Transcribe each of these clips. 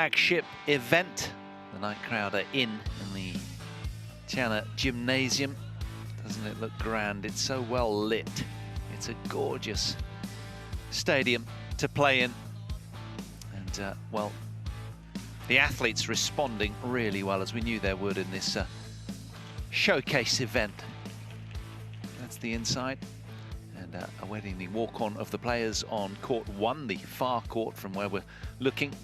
Flagship event. The night crowd are in the Tiana Gymnasium. Doesn't it look grand? It's so well lit. It's a gorgeous stadium to play in. And, well, the athletes responding really well, as we knew they would in this showcase event. That's the inside. And awaiting the walk-on of the players on court 1, the far court from where we're looking.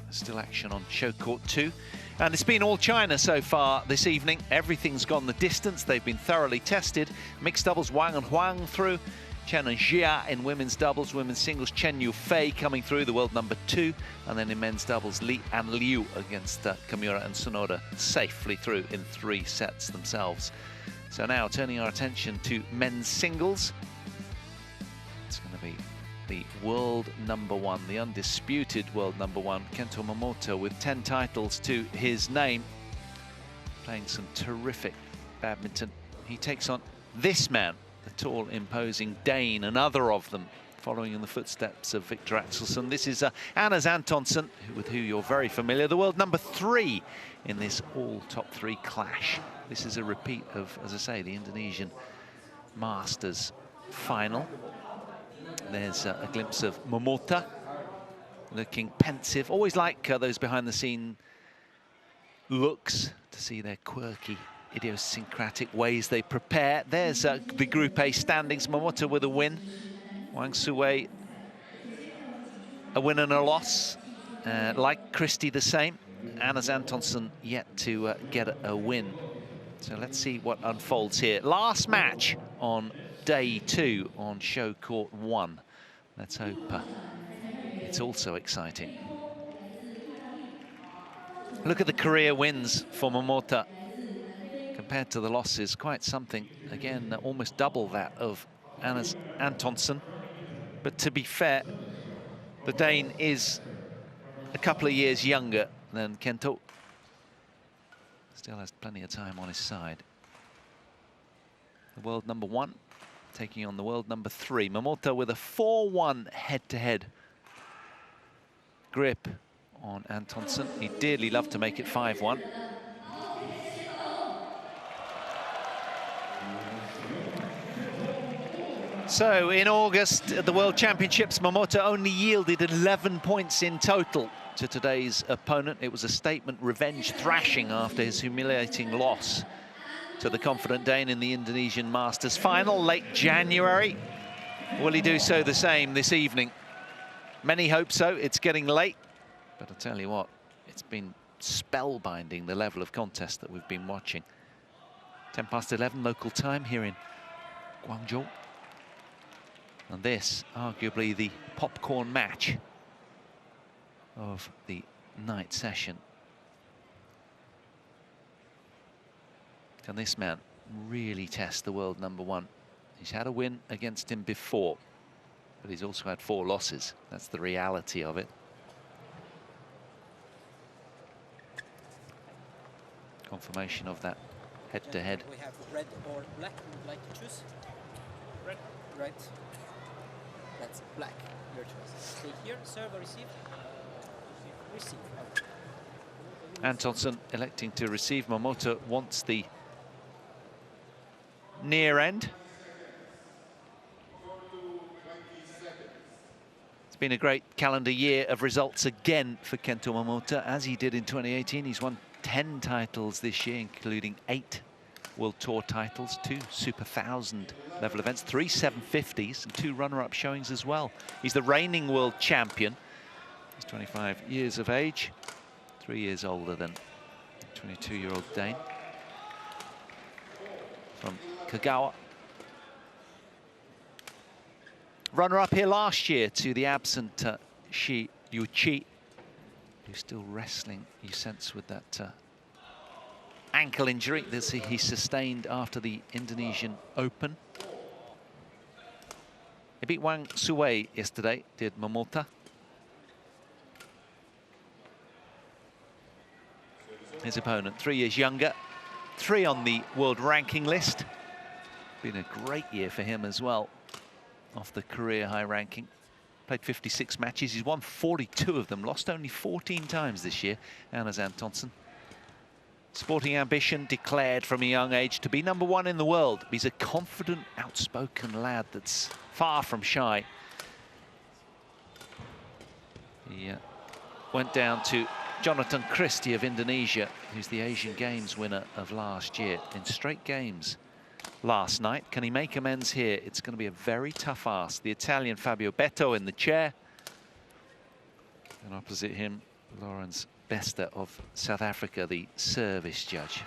There's still action on show court 2. And it's been all China so far this evening. Everything's gone the distance. They've been thoroughly tested. Mixed doubles, Wang and Huang through. Chen and Jia in women's doubles. Women's singles, Chen Yufei coming through, the world number 2. And then in men's doubles, Li and Liu against Kimura and Sonoda safely through in 3 sets themselves. So now turning our attention to men's singles. It's going to be the world number 1, the undisputed world number 1, Kento MOMOTA, with 10 titles to his name, playing some terrific badminton. He takes on this man, the tall, imposing Dane, another of them, following in the footsteps of Victor Axelsen. This is Anders Antonsen, with who you're very familiar, the world number 3 in this all top 3 clash. This is a repeat of, as I say, the Indonesian Masters final. There's a glimpse of Momota, looking pensive. Always like those behind-the-scene looks, to see their quirky, idiosyncratic ways they prepare. There's the Group A standings. Momota with a win. Wang Suwei, a win and a loss. Like Christie, the same. Anders Antonsen yet to get a win. So let's see what unfolds here. Last match on day 2 on show court 1. Let's hope it's also exciting. Look at the career wins for Momota. Compared to the losses, quite something. Again, almost double that of Anders Antonsen. But to be fair, the Dane is a couple of years younger than Kento. Still has plenty of time on his side. The world number 1 taking on the world number 3. Momota with a 4-1 head-to-head grip on Antonsen. He'd dearly love to make it 5-1. So in August at the World Championships, Momota only yielded 11 points in total to today's opponent. It was a statement revenge thrashing after his humiliating loss to the confident Dane in the Indonesian Masters final late January. Will he do so the same this evening? Many hope so. It's getting late, but I'll tell you what, it's been spellbinding, the level of contest that we've been watching. 11 local time here in Guangzhou. And this, arguably the popcorn match of the night session. Can this man really test the world number 1? He's had a win against him before, but he's also had 4 losses. That's the reality of it. Confirmation of that head-to-head. We have red or black. Would you like to choose? Red. Right. That's black. Your choice. Stay here. Serve or receive? Receive. Antonsen electing to receive. Momota wants the near end. It's been a great calendar year of results again for Kento Momota, as he did in 2018. He's won 10 titles this year, including 8 World Tour titles, 2 Super 1000 level events, 3 750s, and 2 runner-up showings as well. He's the reigning world champion. He's 25 years of age, 3 years older than 22-year-old Dane from Kagawa. Runner-up here last year to the absent Shi Yuqi, who's still wrestling, you sense, with that ankle injury that he sustained after the Indonesian Open. He beat Wang Suwei yesterday, did Momota. His opponent, 3 years younger, 3 on the world ranking list. Been a great year for him as well, off the career high ranking. Played 56 matches. He's won 42 of them. Lost only 14 times this year. Anders Antonsen. Sporting ambition declared from a young age to be #1 in the world. He's a confident, outspoken lad that's far from shy. He went down to Jonathan Christie of Indonesia, who's the Asian Games winner of last year, in straight games last night. Can he make amends here? It's going to be a very tough ask. The Italian Fabio Betto in the chair. And opposite him, Lawrence Bester of South Africa, the service judge.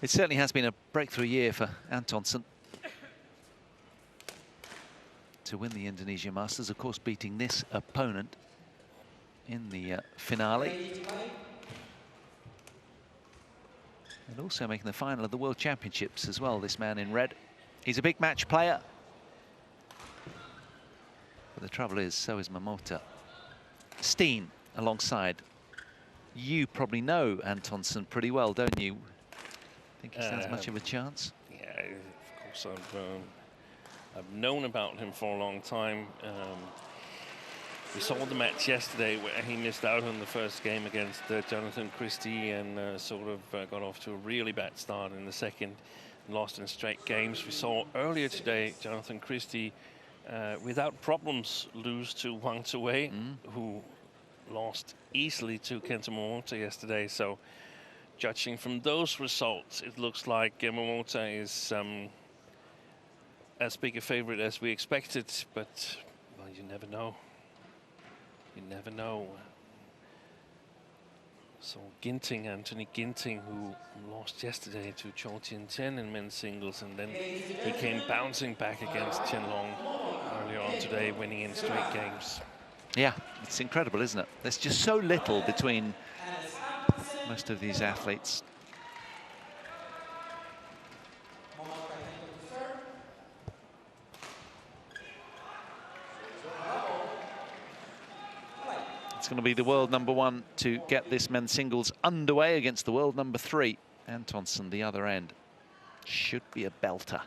It certainly has been a breakthrough year for Antonsen to win the Indonesia Masters, of course beating this opponent in the finale. And also making the final of the World Championships as well, this man in red. He's a big match player. But the trouble is, so is Momota. Steen alongside. You probably know Antonsen pretty well, don't you? Think he stands much of a chance? Yeah, of course I've known about him for a long time. We saw the match yesterday where he missed out on the first game against Jonathan Christie and sort of got off to a really bad start in the second, lost in straight games. We saw earlier today Jonathan Christie without problems lose to Wang Zuwei, who lost easily to Kento MOMOTA yesterday. So judging from those results, it looks like Momota is as big a favorite as we expected, but well, you never know. You never know. So Ginting, Anthony Ginting, who lost yesterday to Chou Tien-Chen in men's singles, and then he came bouncing back against Chen Long earlier on today, winning in straight games. Yeah, it's incredible, isn't it? There's just so little between most of these athletes. It's going to be the world #1 to get this men's singles underway against the world #3. Antonsen, the other end. Should be a belter.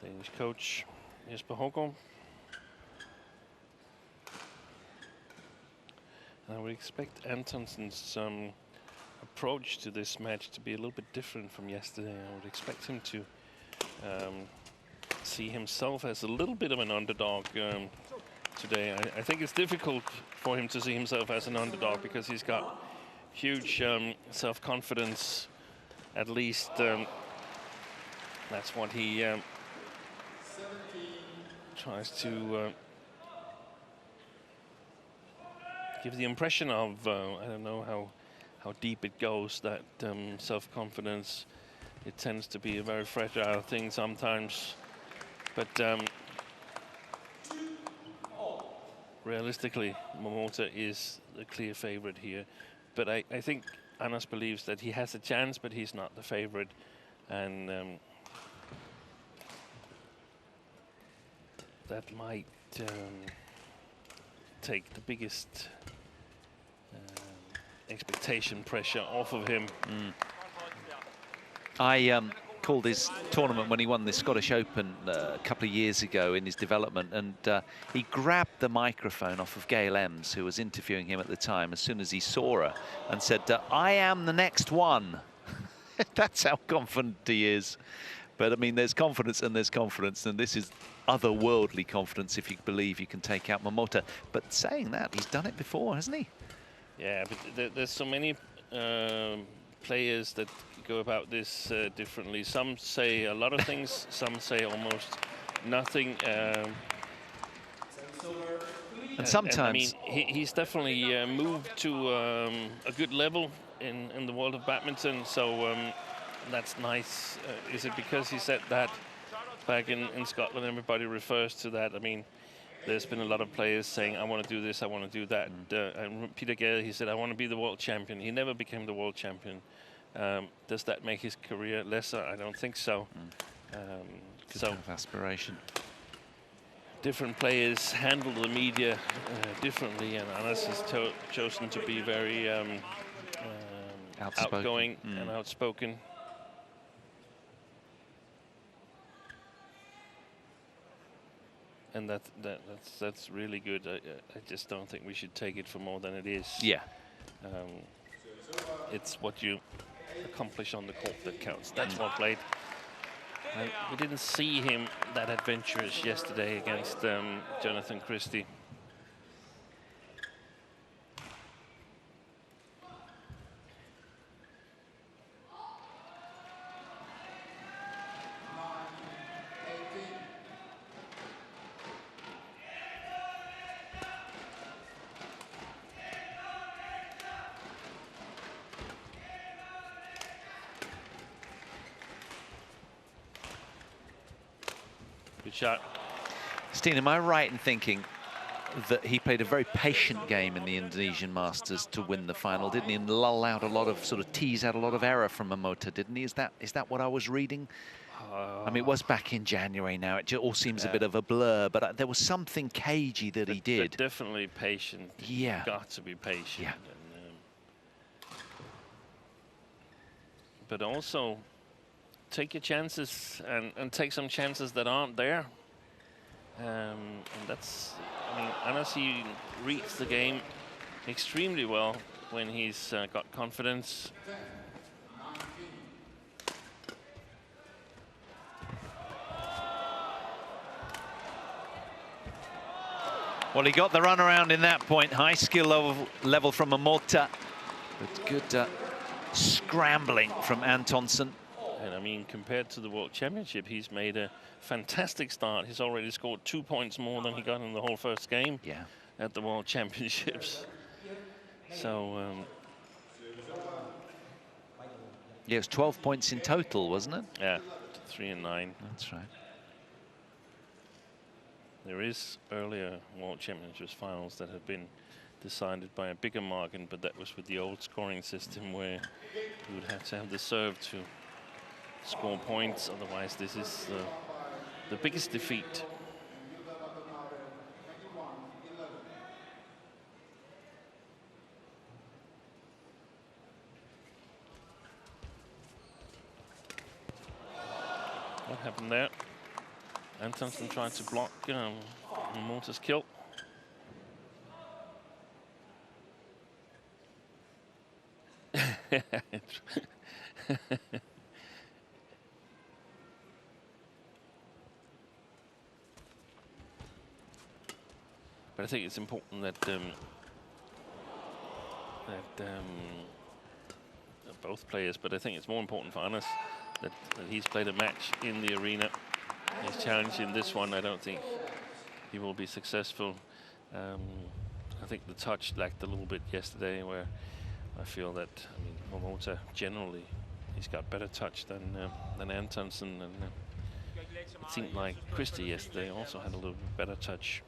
Danish coach Jesper Hougaard. I would expect Antonsen's approach to this match to be a little bit different from yesterday. I would expect him to see himself as a little bit of an underdog today. I think it's difficult for him to see himself as an underdog because he's got huge self-confidence. At least that's what he tries to give the impression of. I don't know how deep it goes, that self-confidence. It tends to be a very fragile thing sometimes, but realistically, Momota is the clear favorite here. But I think Anders believes that he has a chance, but he's not the favorite, and that might take the biggest expectation pressure off of him. I called his tournament when he won the Scottish Open a couple of years ago in his development, and he grabbed the microphone off of Gail Ems, who was interviewing him at the time, as soon as he saw her, and said, "I am the next one." That's how confident he is. But I mean, there's confidence and there's confidence, and this is otherworldly confidence if you believe you can take out Momota. But saying that, he's done it before, hasn't he? Yeah, but there's so many players that go about this differently. Some say a lot of things, some say almost nothing. And sometimes... I mean, he's definitely moved to a good level in the world of badminton, so that's nice. Is it because he said that back in Scotland? Everybody refers to that. I mean, there's been a lot of players saying, I want to do this, I want to do that. And Peter Gale, he said, I want to be the world champion. He never became the world champion. Does that make his career lesser? I don't think so. So aspiration. Different players handle the media differently, and Anders has chosen to be very outgoing and outspoken. And that's really good. I just don't think we should take it for more than it is. Yeah. It's what you accomplish on the court that counts. That's what played. We didn't see him that adventurous yesterday against Jonathan Christie. Good shot. Steen, am I right in thinking that he played a very patient game in the Indonesian Masters to win the final, didn't he? And lull out a lot of, sort of tease out a lot of error from Momota, didn't he? Is that what I was reading? I mean, it was back in January now. It all seems a bit of a blur, but there was something cagey that he did. Definitely patient. Yeah. You've got to be patient. Yeah. And, but also take your chances and take some chances that aren't there. And that's, I mean, Anders, he reads the game extremely well when he's got confidence. Well, he got the run around in that point. High skill level from Momota, but good scrambling from Antonsen. And I mean, compared to the World Championship, he's made a fantastic start. He's already scored 2 points more than he got in the whole first game at the World Championships. So, yeah, it was 12 points in total, wasn't it? Yeah, 3 and 9. That's right. There is earlier World Championships finals that have been decided by a bigger margin, but that was with the old scoring system where you would have to have the serve to score points. Otherwise, this is the biggest defeat. What happened there? Antonsen tried to block Momota's kill. But I think it's important that both players, but I think it's more important for Anders that he's played a match in the arena. He's challenged in this one. I don't think he will be successful. I think the touch lacked a little bit yesterday, where I feel that, I mean, Momota generally, he's got better touch than Antonsen, and it seemed like Christie yesterday also had a little bit better touch.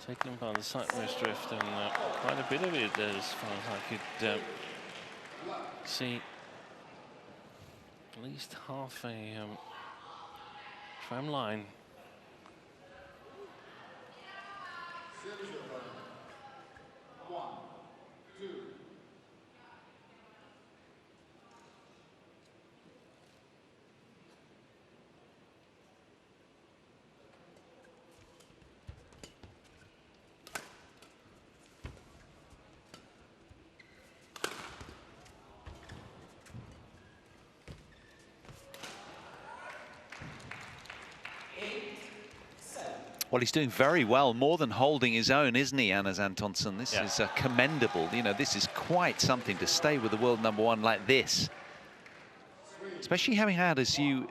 taken by the sideways drift, and quite a bit of it, as far as I could see. At least half a tram line. Well, he's doing very well, more than holding his own, isn't he, Anders Antonsen? This Yeah. is commendable. You know, this is quite something to stay with the world #1 like this. Especially having had, as you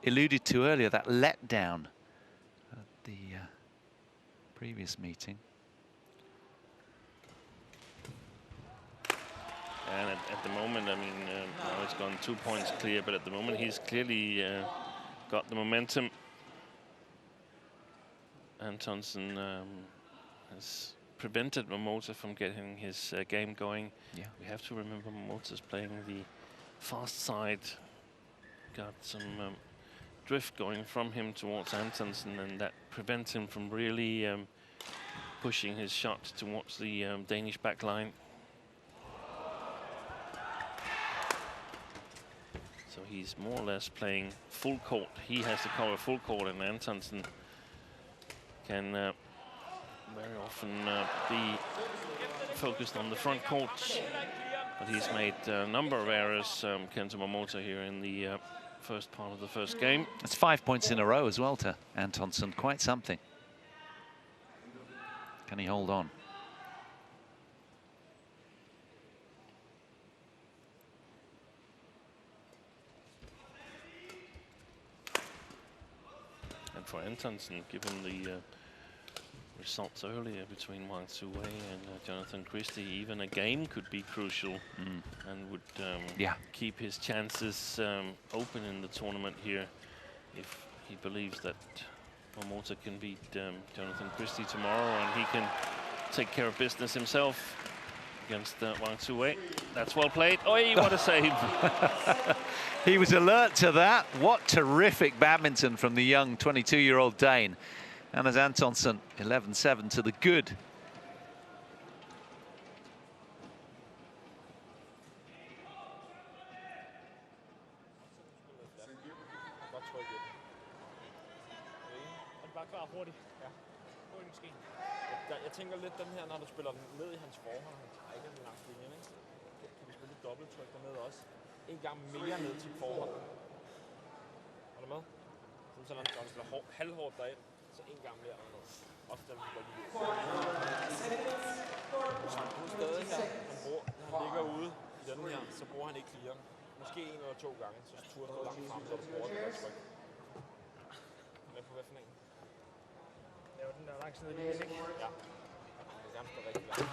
alluded to earlier, that letdown at the previous meeting. And at the moment, I mean, now it's gone 2 points clear, but at the moment he's clearly got the momentum. Antonsen has prevented Momota from getting his game going. Yeah. We have to remember Momota's playing the fast side. Got some drift going from him towards Antonsen, and that prevents him from really pushing his shot towards the Danish back line. So he's more or less playing full court. He has to cover full court, and Antonsen can very often be focused on the front court. But he's made a number of errors, Kento Momota, here in the first part of the first game. That's 5 points in a row as well to Antonsen. Quite something. Can he hold on? And for Antonsen, given the results earlier between Wang Tzu-wei and Jonathan Christie, even a game could be crucial and would keep his chances open in the tournament here if he believes that Momota can beat Jonathan Christie tomorrow, and he can take care of business himself against Wang Tzu-wei. That's well played. Oi, what a save. He was alert to that. What terrific badminton from the young 22-year-old Dane. Anders Antonsen, 11-7 to the good. Jeg tænker lidt den her, når du spiller den ned i hans forhånd, han trækker den langs linjen, ikke? Kan vi spille lidt dobbelttryk dernede også? En gang mere ned til forhånd. Er du med? Sådan, når du spiller halvhårdt derind, så en gang mere dernede. Også den går lige ud. Så han stadig her, når han ligger ude i den her, så bruger han ikke clearen. Måske en eller to gange, så turde han langt frem, så du bruger det tryk. Med på hvad for en? Det var den der langs ned i lige, ikke? Ja. Det er gerne rigtig langt.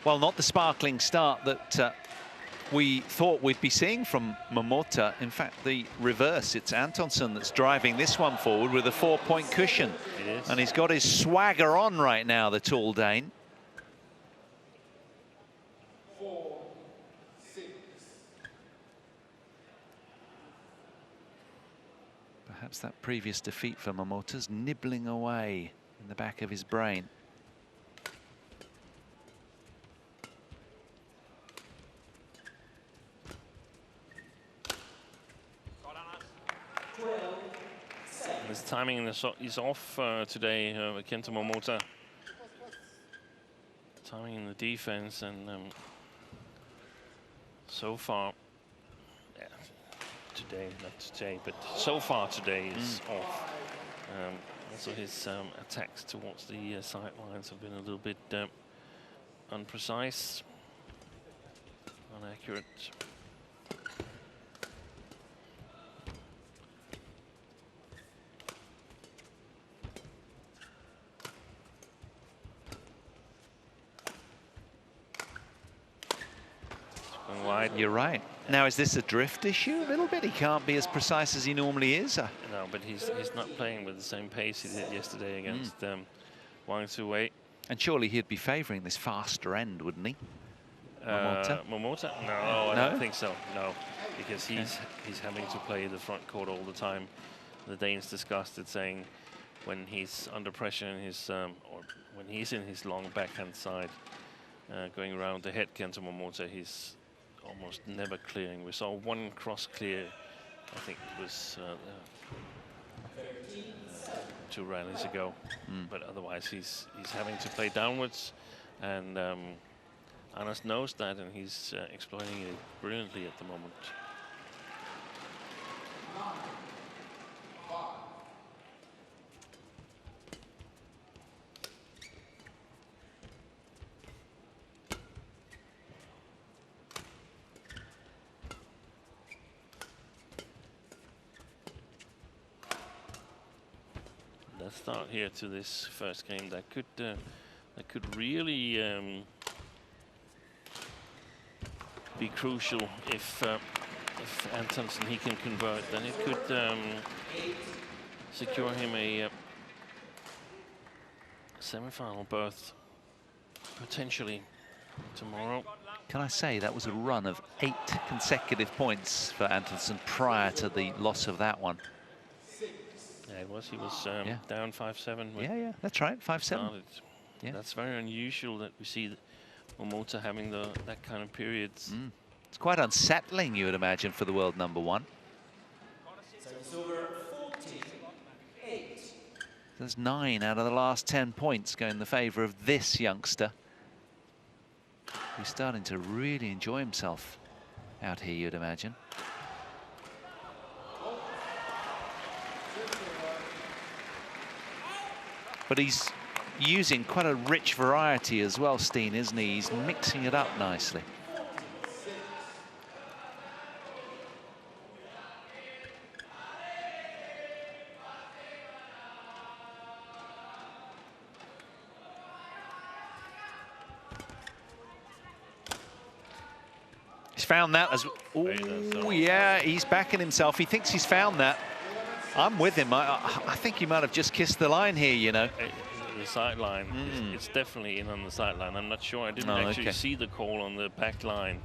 Well, not the sparkling start that we thought we'd be seeing from Momota. In fact, the reverse. It's Antonsen that's driving this one forward with a 4-point cushion. It is. And he's got his swagger on right now, the tall Dane. 4-6. Perhaps that previous defeat for Momota's nibbling away in the back of his brain. His timing is off today, Kento Momota. Timing in the defense, and so far, today, not today, but so far today is off. Also his attacks towards the sidelines have been a little bit unprecise, inaccurate. going wide. You're right. Now, is this a drift issue a little bit? He can't be as precise as he normally is. No, but he's not playing with the same pace he did yesterday against Wang Tzu-wei. And surely he'd be favouring this faster end, wouldn't he? Momota? No, I don't think so. No, because he's having to play the front court all the time. The Danes discussed it, saying when he's under pressure in his or when he's in his long backhand side, going around the head, Kento Momota, he's almost never clearing. We saw one cross clear, I think it was 2 rallies ago, but otherwise he's having to play downwards, and Anders knows that, and he's exploiting it brilliantly at the moment. Let's start here to this first game that could really be crucial if Antonsen he can convert. Then it could secure him a semi-final berth potentially tomorrow. Can I say that was a run of 8 consecutive points for Antonsen prior to the loss of that one? Yeah, it was. He was down 5-7. Yeah, that's right, 5-7. Yeah, that's very unusual that we see Momota having that kind of periods. It's quite unsettling, you would imagine, for the world #1. There's 9 out of the last 10 points going in the favour of this youngster, who's starting to really enjoy himself out here, you'd imagine. But he's using quite a rich variety as well, Steen, isn't he? He's mixing it up nicely. He's found that as... Oh, yeah, he's backing himself. He thinks he's found that. I'm with him. I think he might have just kissed the line here, you know. The sideline. It's definitely in on the sideline. I'm not sure. I didn't actually see the call on the back line.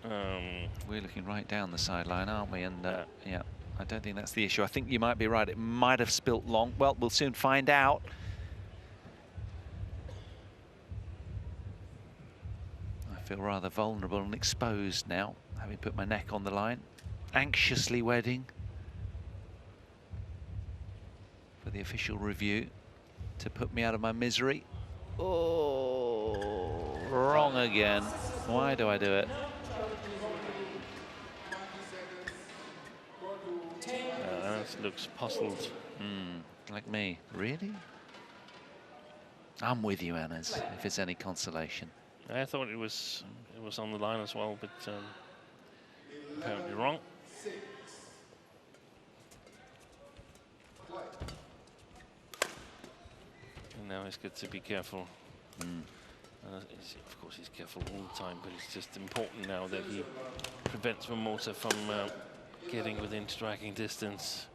We're looking right down the sideline, aren't we? And yeah, I don't think that's the issue. I think you might be right. It might have spilt long. Well, we'll soon find out. I feel rather vulnerable and exposed now, having put my neck on the line. Anxiously waiting for the official review to put me out of my misery. Oh, wrong again. Why do I do it? Looks puzzled. Like me. Really? I'm with you, Annas, if it's any consolation. I thought it was on the line as well, but apparently wrong. And now he's got to be careful. Of course, he's careful all the time, but it's just important now that he prevents Momota from getting within striking distance.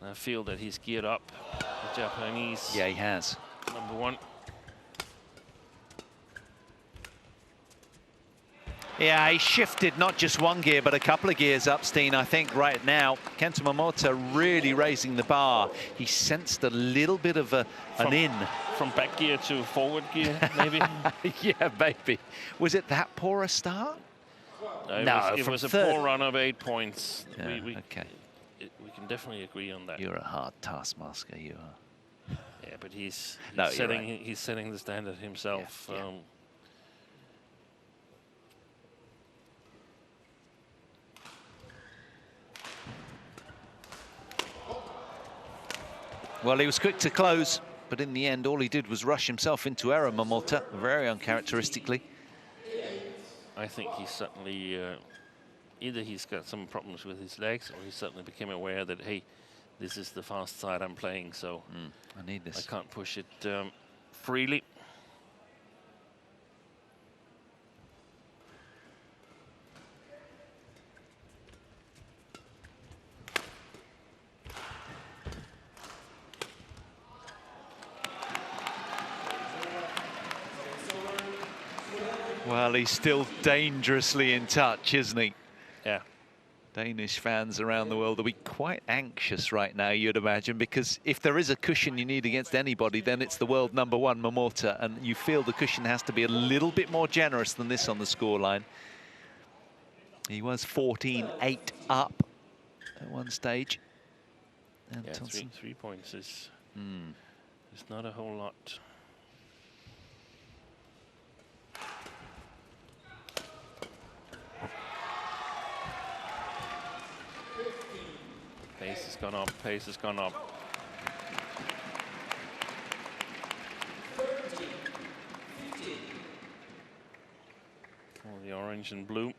And I feel that he's geared up, the Japanese. Yeah, he has. #1. Yeah, he shifted not just one gear, but a couple of gears up, Steen, I think, right now. Kento Momota really raising the bar. He sensed a little bit of an in. From back gear to forward gear, maybe? Yeah, maybe. Was it that poor a start? No, it was a poor run of 8 points. Yeah, we can definitely agree on that. You're a hard taskmaster, you are. Yeah, but he's setting the standard himself. Yeah. Well, he was quick to close, but in the end, all he did was rush himself into error, Momota, very uncharacteristically. I think he's certainly, either he's got some problems with his legs, or he certainly became aware that, hey, this is the fast side I'm playing, so I need this. I can't push it freely. Well, he's still dangerously in touch, isn't he? Yeah. Danish fans around the world will be quite anxious right now, you'd imagine, because if there is a cushion you need against anybody, then it's the world #1 Momota, and you feel the cushion has to be a little bit more generous than this on the scoreline. He was 14-8 up at one stage. And Yeah, 3 points is not a whole lot. Pace has gone up, pace has gone up. All the orange and blue.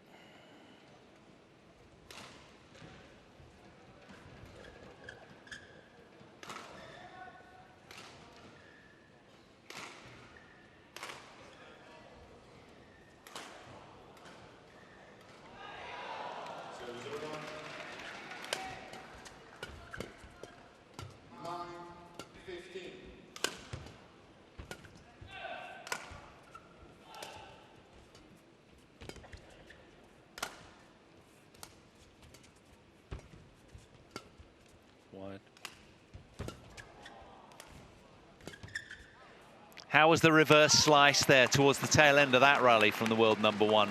How was the reverse slice there towards the tail end of that rally from the world #1?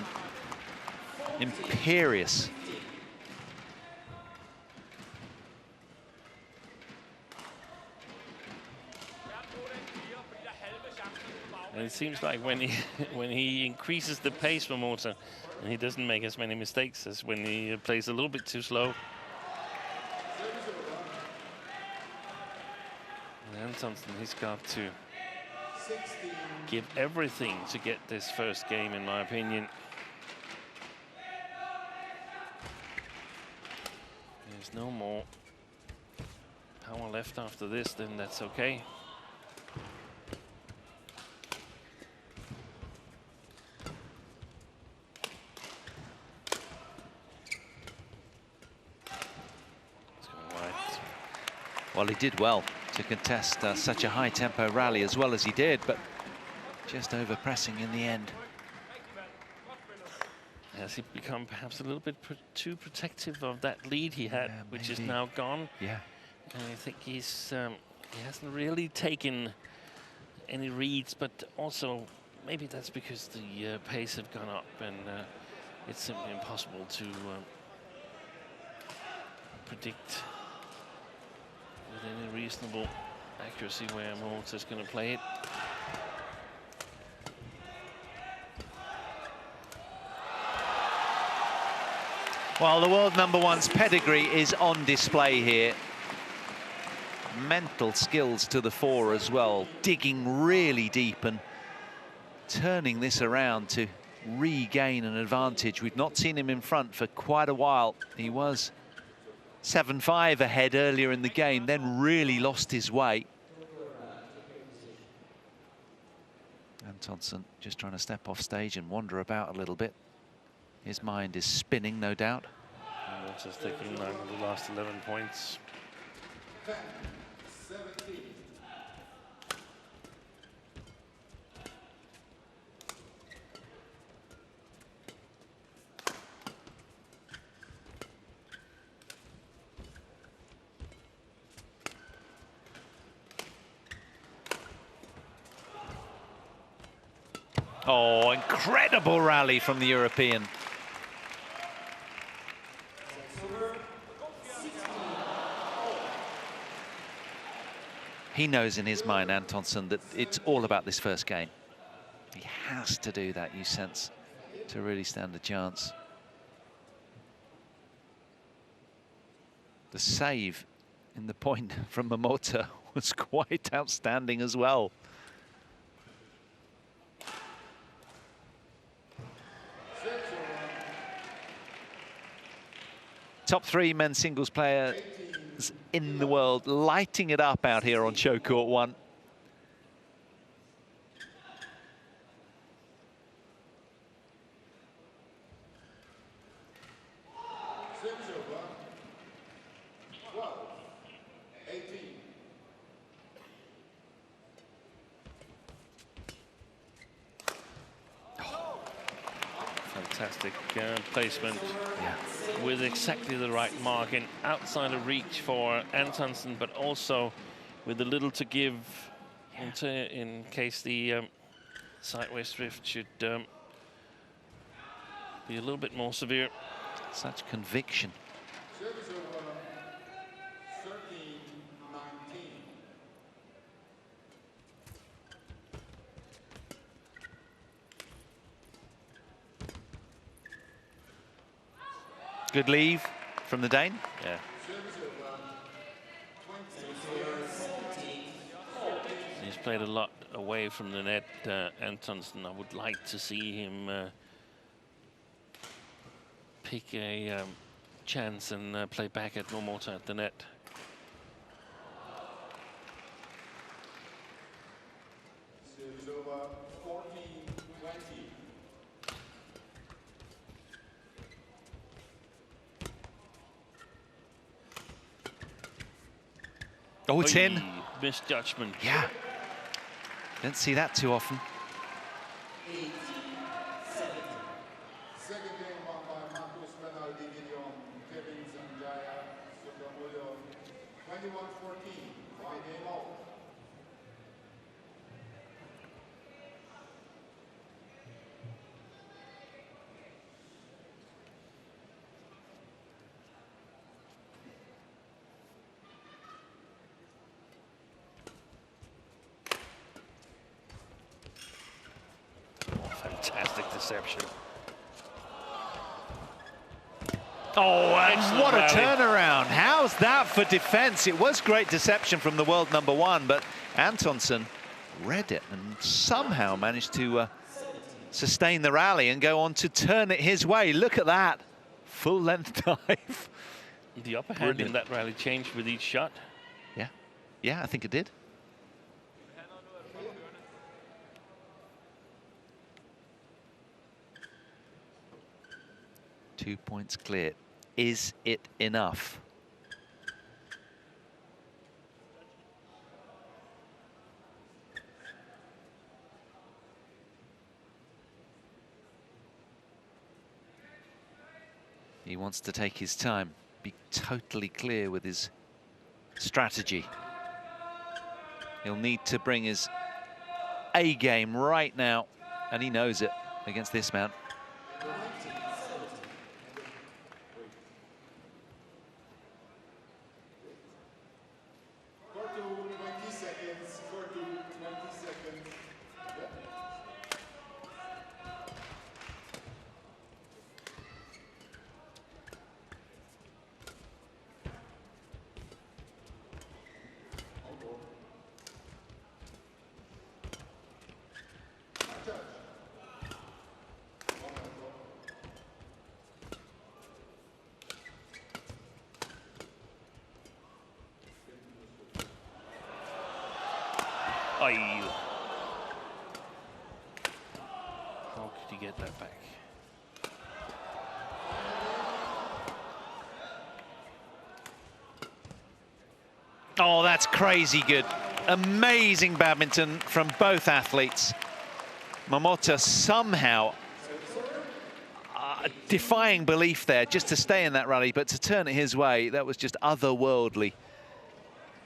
Imperious. And it seems like when he increases the pace for Momota, and he doesn't make as many mistakes as when he plays a little bit too slow. And Antonsen, he's got to give everything to get this first game, in my opinion. There's no more power left after this, then that's okay. Well, he did well to contest such a high-tempo rally as well as he did, but just over-pressing in the end. Has he become perhaps a little bit too protective of that lead he had, which is now gone? Yeah. And I think he hasn't really taken any reads, but also maybe that's because the pace have gone up, and it's simply impossible to predict with any reasonable accuracy where Momota's going to play it. Well, the world #1's pedigree is on display here. Mental skills to the fore as well, digging really deep and turning this around to regain an advantage. We've not seen him in front for quite a while. He was 7-5 ahead earlier in the game, then really lost his way. Antonsen just trying to step off stage and wander about a little bit. His mind is spinning, no doubt. Momota's taking the last 11 points. Oh, incredible rally from the European. He knows in his mind, Antonsen, that it's all about this first game. He has to do that, you sense, to really stand a chance. The save in the point from Momota was quite outstanding as well. Top 3 men's singles players in the world, lighting it up out here on show court 1. Fantastic placement. Yeah. With exactly the right margin, outside of reach for Antonsen, but also with a little to give in case the sideways drift should be a little bit more severe. Such conviction. Good leave from the Dane. Yeah. He's played a lot away from the net, Antonsen. I would like to see him pick a chance and play back at Momota at the net. Oh, it's in. Misjudgment. Yeah. Don't see that too often. Fantastic deception. Oh, and Excellent what a rally. turnaround. How's that for defense? It was great deception from the world #1, but Antonsen read it and somehow managed to sustain the rally and go on to turn it his way. Look at that. Full length dive. The upper hand Brilliant. in that rally changed with each shot. Yeah. Yeah, I think it did. Two points clear. Is it enough? He wants to take his time, be totally clear with his strategy. He'll need to bring his A game right now, and he knows it against this man. Aye. How could he get that back? Oh, that's crazy good. Amazing badminton from both athletes. Momota somehow defying belief there just to stay in that rally, but to turn it his way, that was just otherworldly.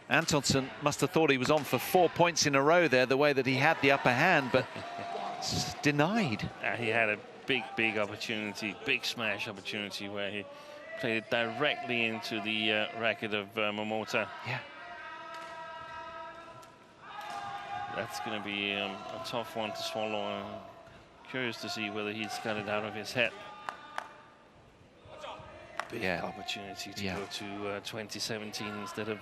Antonsen must have thought he was on for 4 points in a row there, the way that he had the upper hand, but denied. He had a big opportunity, big smash opportunity where he played it directly into the racket of Momota. Yeah. That's going to be a tough one to swallow. I'm curious to see whether he's got it out of his head. Big opportunity to go to 2017 instead of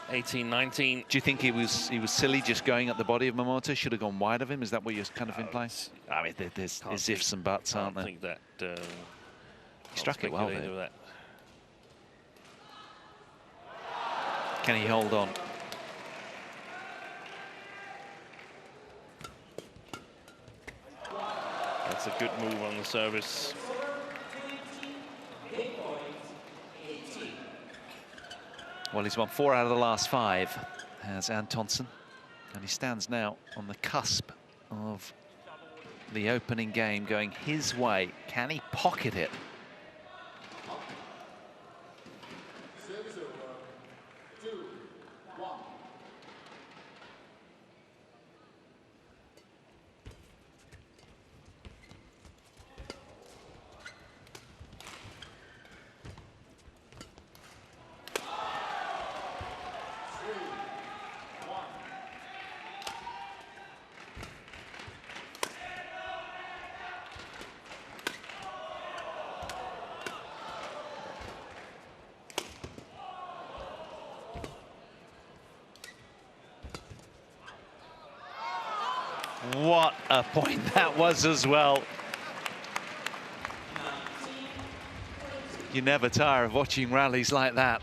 18-19. Do you think he was silly just going at the body of Momota? Should have gone wide of him? Is that what you're kind of implying? I mean, there's ifs and buts, aren't there? I think that he struck it well there. That. Can he hold on? That's a good move on the service. Well, he's won 4 out of the last 5, has Antonsen, and he stands now on the cusp of the opening game going his way. Can he pocket it? What a point that was as well. You never tire of watching rallies like that.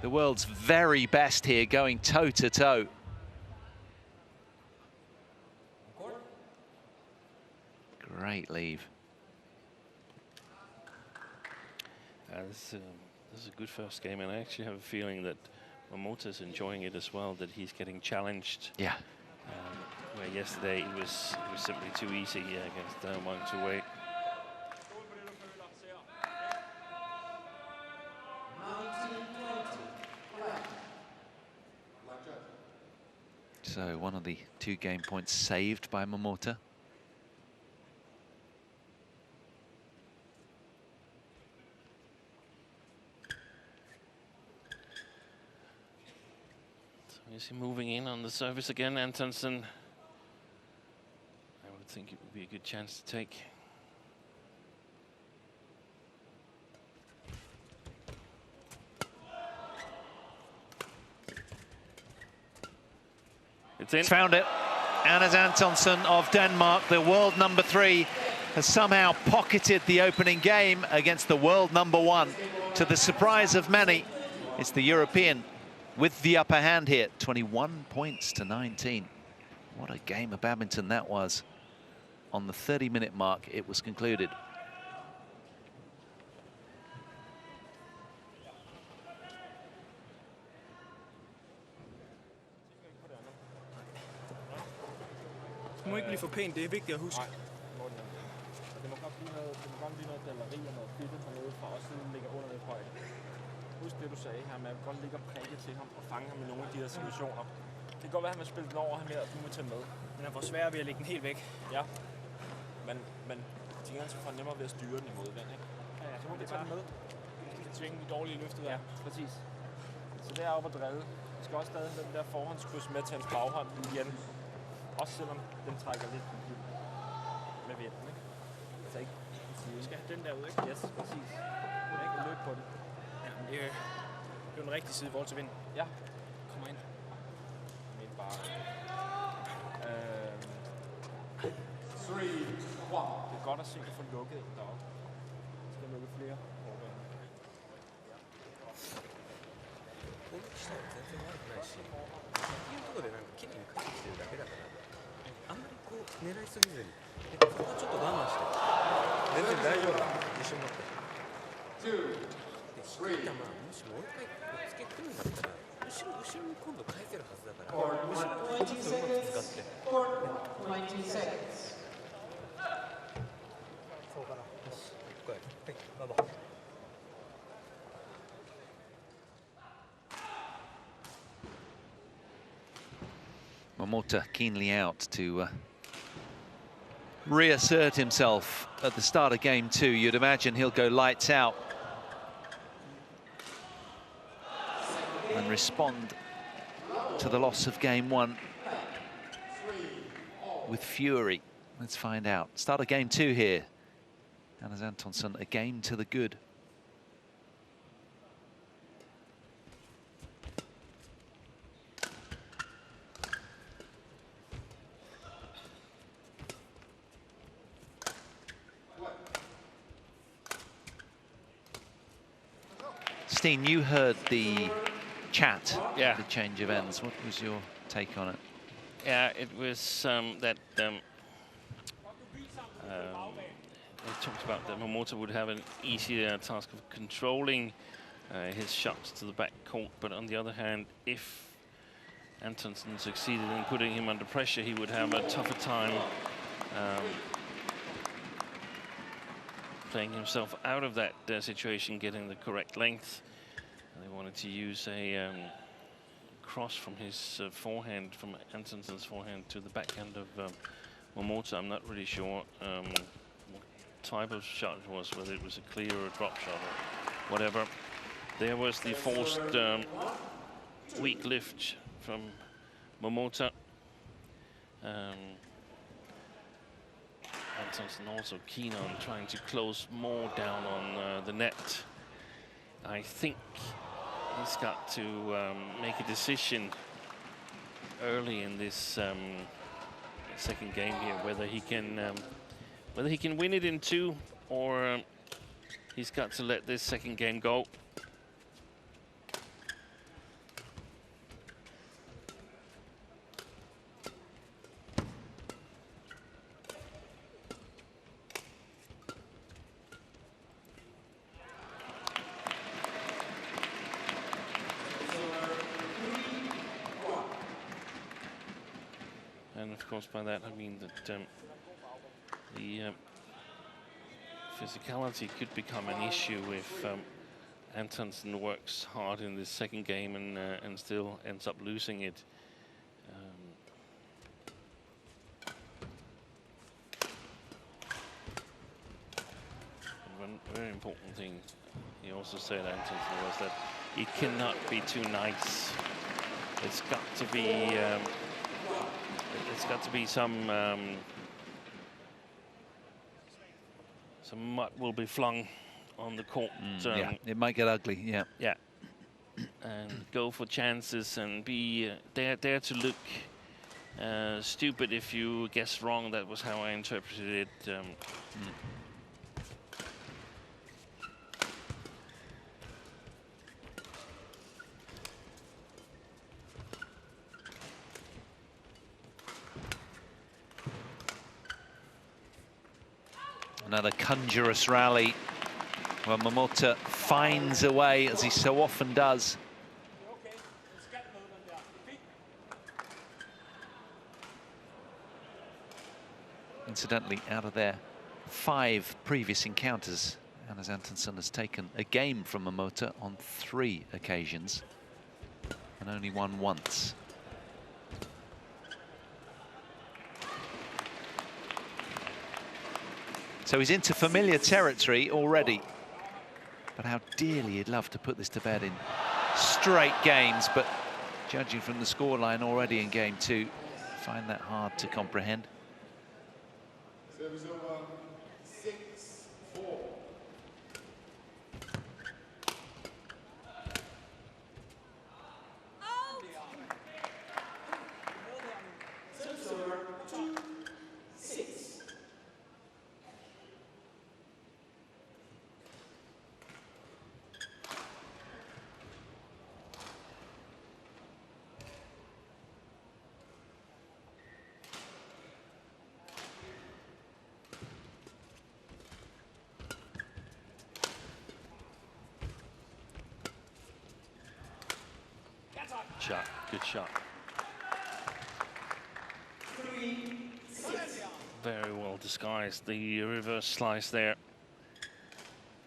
The world's very best here going toe to toe. Great leave. This is a good first game, and I actually have a feeling that Momota's enjoying it as well, that he's getting challenged. Yeah. Where yesterday it was simply too easy against Wang Tzu-Wei. So one of the 2 game points saved by Momota. So is he moving in on the service again, Antonsen? I would think it would be a good chance to take. It's in. Found it. Anders Antonsen of Denmark, the world #3, has somehow pocketed the opening game against the world #1. To the surprise of many, it's the European with the upper hand here. 21 points to 19. What a game of badminton that was. On the 30-minute mark, it was concluded. Du må ikke blive for pænt, det er vigtigt at huske. Nej, det må godt blive noget galleri og noget bitte hernede fra os, siden ligger under lidt højt. Husk det, du sagde her med, at godt ligge og prikke til ham og fange ham i nogle af de her situationer. Det kan godt være, at han vil spille den over ham her, og du må tage med. Men han får sværere ved at lægge den helt væk. Ja, men til gengæld så får han nemmere ved at styre den i modvind, ikke? Ja, Så må vi tage den med. Vi kan tvinge de dårlige løfter der. Ja, præcis. Så det er op at drille. Vi skal også stadig have den der forhåndskryds med til hans baghånd igen. Også selvom den trækker lidt med vinden, ikke? Altså ikke. Vi skal have den der ud, ikke? Yes, præcis. Du ikke løbe på den. Ja, men det er jo den rigtige side i forhold til vinden. Ja. Kommer ind. Men bare... det er godt at se, at få lukket en deroppe. Jeg skal lukke flere forbaner. あんまりこう狙いすぎずに、そこはちょっと我慢して、全然大丈夫、自信持って。で、低い球、もしもう一回つけてるんだったら、後ろに今度返せるはずだから、後ろをちょっとうまく使って。そうかな。よし、ここやる。はい、ババ。Momota keenly out to reassert himself at the start of game 2. You'd imagine he'll go lights out and respond to the loss of game 1 with fury. Let's find out. Start of game 2 here. Anders Antonsen, a game to the good. Steen, you heard the chat, yeah, the change of ends. What was your take on it? Yeah, it was that they talked about that Momota would have an easier task of controlling his shots to the back court, but on the other hand, if Antonsen succeeded in putting him under pressure, he would have a tougher time playing himself out of that situation, getting the correct length. And they wanted to use a cross from his forehand, from Antonsen's forehand to the backhand of Momota. I'm not really sure what type of shot it was, whether it was a clear or a drop shot or whatever. There was the forced weak lift from Momota. Antonsen also keen on trying to close more down on the net. I think he's got to make a decision early in this second game here, whether he can win it in 2, or he's got to let this second game go. And of course, by that I mean that the physicality could become an issue if Antonsen works hard in this second game and still ends up losing it. One very important thing he also said, Antonsen, was that it cannot be too nice. It's got to be. It's got to be some mud will be flung on the court. Yeah, it might get ugly. Yeah. Yeah. And go for chances and be dare to look stupid if you guess wrong. That was how I interpreted it. Another conjurous rally where Momota finds a way, as he so often does. Incidentally, out of their 5 previous encounters, Anders Antonsen has taken a game from Momota on 3 occasions and only won once. So he's into familiar territory already. But how dearly he'd love to put this to bed in straight games. But judging from the scoreline already in game 2, find that hard to comprehend. Service over 6-4. Service over 2-6. Shot, good shot. Very well disguised. The reverse slice there.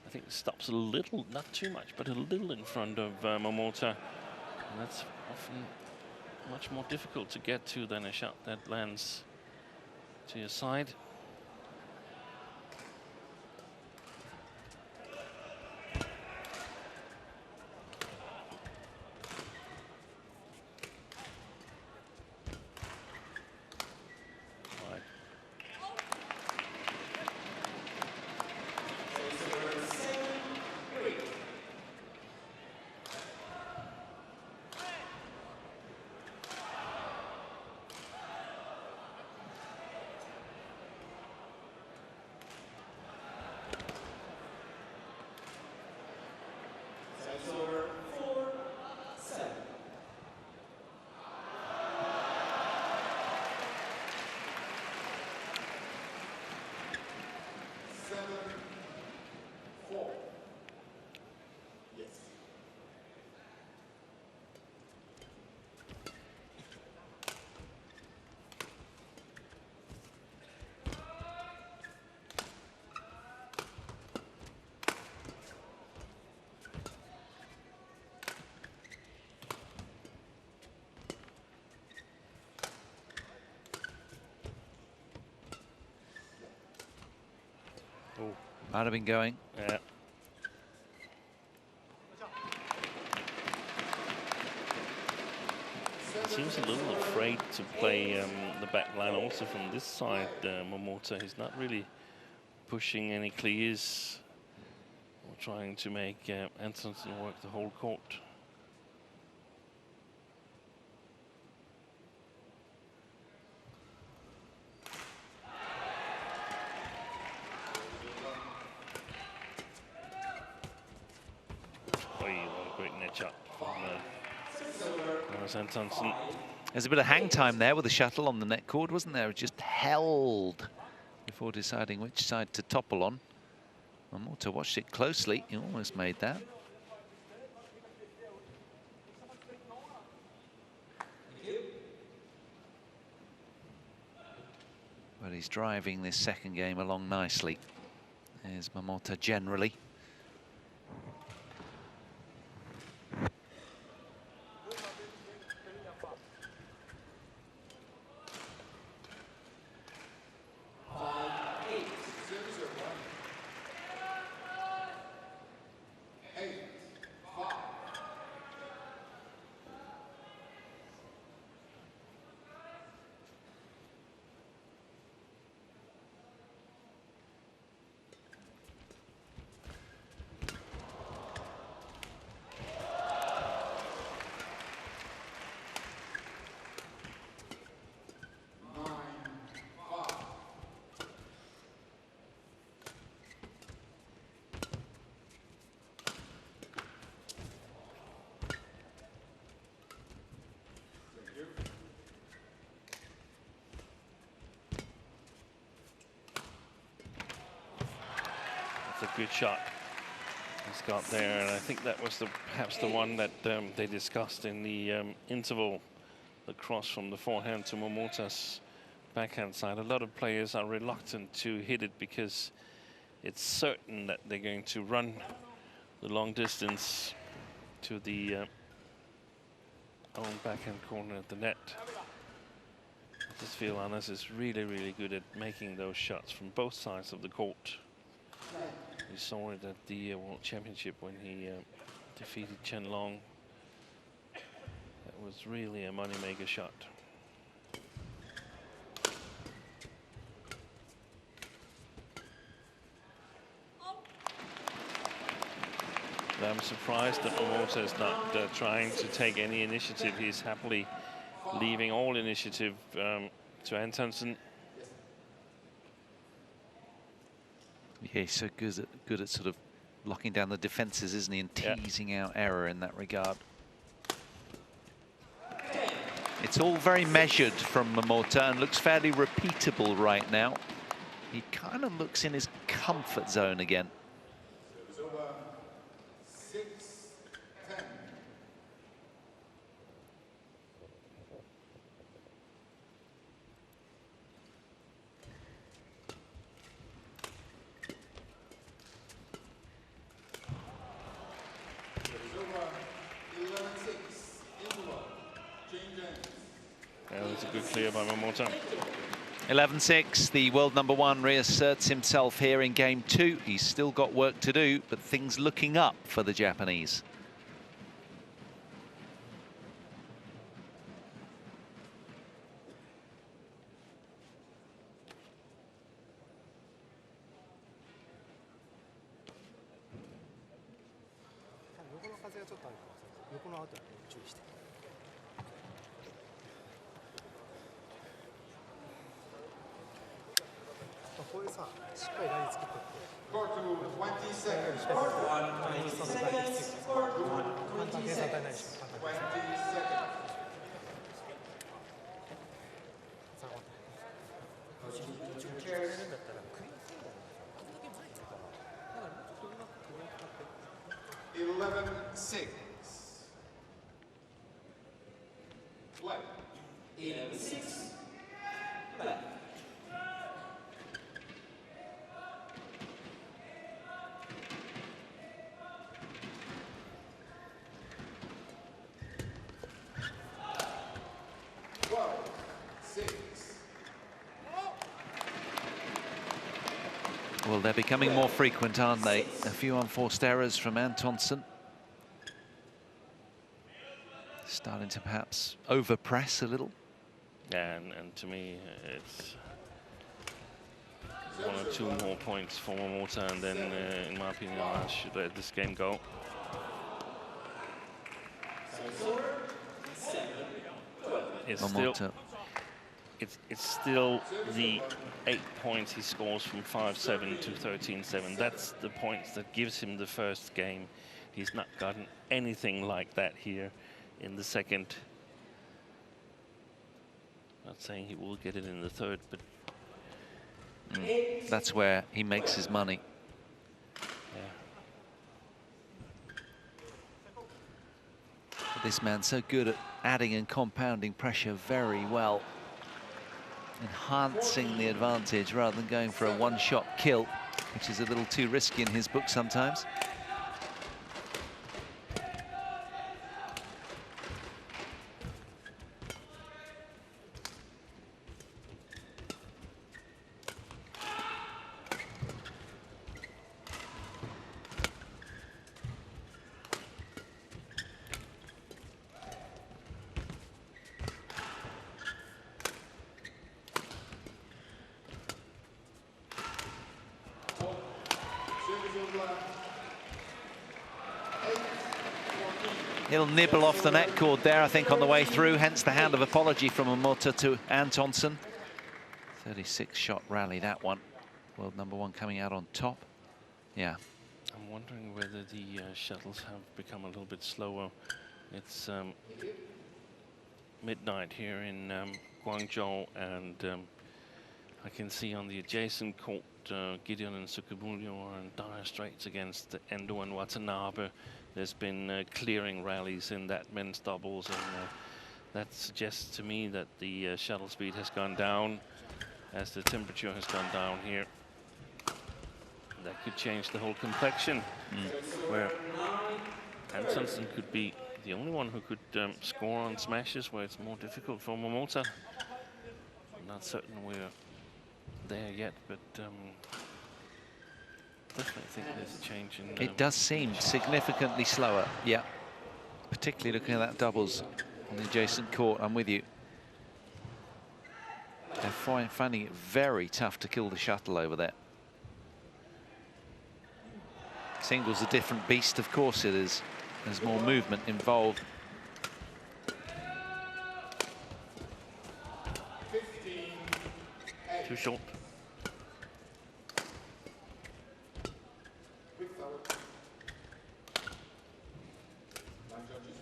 I think it stops a little, not too much, but a little in front of Momota. And that's often much more difficult to get to than a shot that lands to your side. Oh, might have been going. yeah. He seems a little afraid to play the back line also from this side, Momota. He's not really pushing any clears or trying to make Antonsen work the whole court. Oh, what a great net shot from Antonsen. There's a bit of hang time there with the shuttle on the net cord, wasn't there? It just held before deciding which side to topple on. Momota watched it closely. He almost made that. But he's driving this second game along nicely. There's Momota generally. That's a good shot he's got there, and I think that was perhaps the one that they discussed in the interval, the cross from the forehand to Momota's backhand side. A lot of players are reluctant to hit it because it's certain that they're going to run the long distance to the own backhand corner of the net. I just feel Anders is really, really good at making those shots from both sides of the court. We saw it at the World Championship when he defeated Chen Long. That was really a moneymaker shot. But I'm surprised that Momota is not trying to take any initiative. He's happily leaving all initiative to Antonsen. Yeah, he's so good at sort of locking down the defences, isn't he, and teasing out error in that regard. It's all very measured from Momota and looks fairly repeatable right now. He kind of looks in his comfort zone again. That's a good clear by Momota. 11-6, the world #1 reasserts himself here in game 2. He's still got work to do, but things looking up for the Japanese. Court to 20 seconds. Court 20 seconds. Court 20 seconds. 20 seconds. Play. 11-6. Play. Well, they're becoming more frequent, aren't they? A few unforced errors from Antonsen. Starting to perhaps over-press a little. Yeah, and to me, it's 1 or 2 more points for Momota, and then, in my opinion, I should let this game go. It's Momota. It's still the 8 points he scores from 5-7 to 13-7. That's the points that gives him the first game. He's not gotten anything like that here in the second. Not saying he will get it in the third, but That's where he makes his money. yeah. But this man's so good at adding and compounding pressure very well. Enhancing the advantage rather than going for a one-shot kill, which is a little too risky in his book sometimes. He'll nibble off the net cord there, I think, on the way through, hence the hand of apology from Momota to Antonsen. 36-shot rally, that one. World #1 coming out on top. Yeah. I'm wondering whether the shuttles have become a little bit slower. It's midnight here in Guangzhou, and I can see on the adjacent court Gideon and Sukimulyo are in dire straits against Endo and Watanabe. There's been clearing rallies in that men's doubles, and that suggests to me that the shuttle speed has gone down as the temperature has gone down here. That could change the whole complexion, where Antonsen could be the only one who could score on smashes, where it's more difficult for Momota. I'm not certain we're there yet, but definitely think there's a change in... It does seem significantly slower, yeah. Particularly looking at that doubles on the adjacent court, I'm with you. They're finding it very tough to kill the shuttle over there. Singles a different beast, of course it is. There's more movement involved. 15, Too short. quick foul. 9 judges.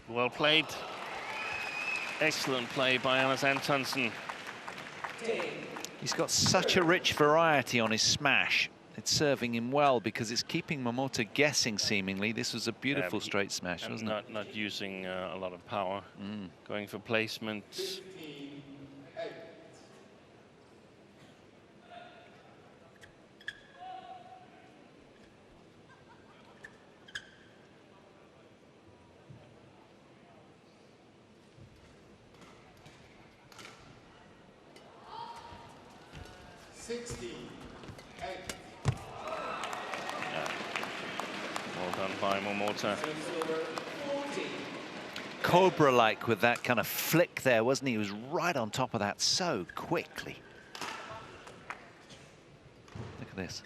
Well played. Excellent play by Anders Antonsen. He's got such a rich variety on his smash. It's serving him well because it's keeping Momota guessing, seemingly. This was a beautiful straight smash, wasn't it? Not using a lot of power. Going for placements. 15, 8. Well done by Momota. Cobra-like with that kind of flick there, wasn't he? He was right on top of that so quickly. Look at this.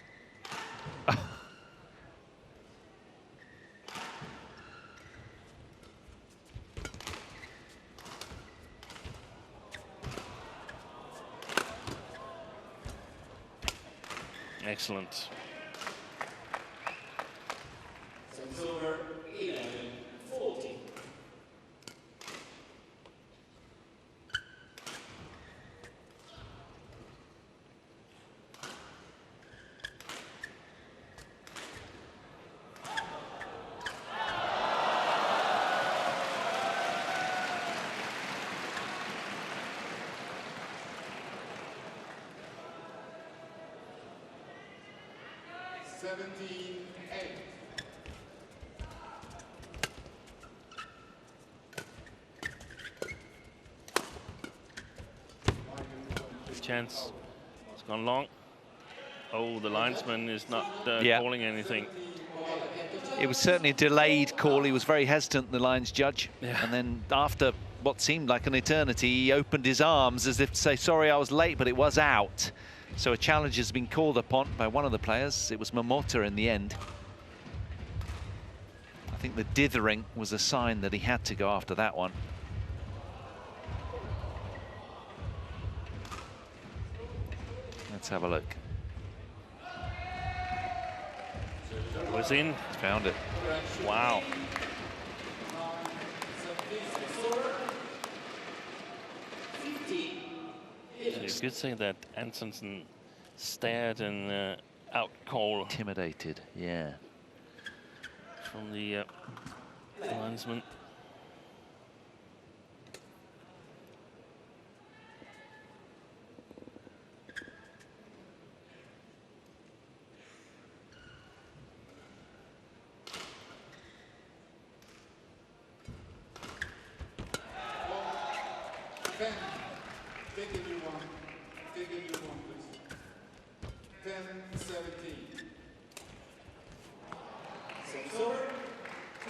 Excellent. Silver 11-14. 17-8. Chance. It's gone long. Oh, the linesman is not Yeah. calling anything. It was certainly a delayed call. He was very hesitant, the lines judge. Yeah. And then after what seemed like an eternity, he opened his arms as if to say, sorry, I was late, but it was out. So a challenge has been called upon by one of the players. It was Momota in the end. I think the dithering was a sign that he had to go after that one. Let's have a look. It was in. Found it. Wow. So you could say that Antonsen stared and out-call Intimidated, yeah. from the linesman. Take a new one. Take a new one, please. 10-17. Sensor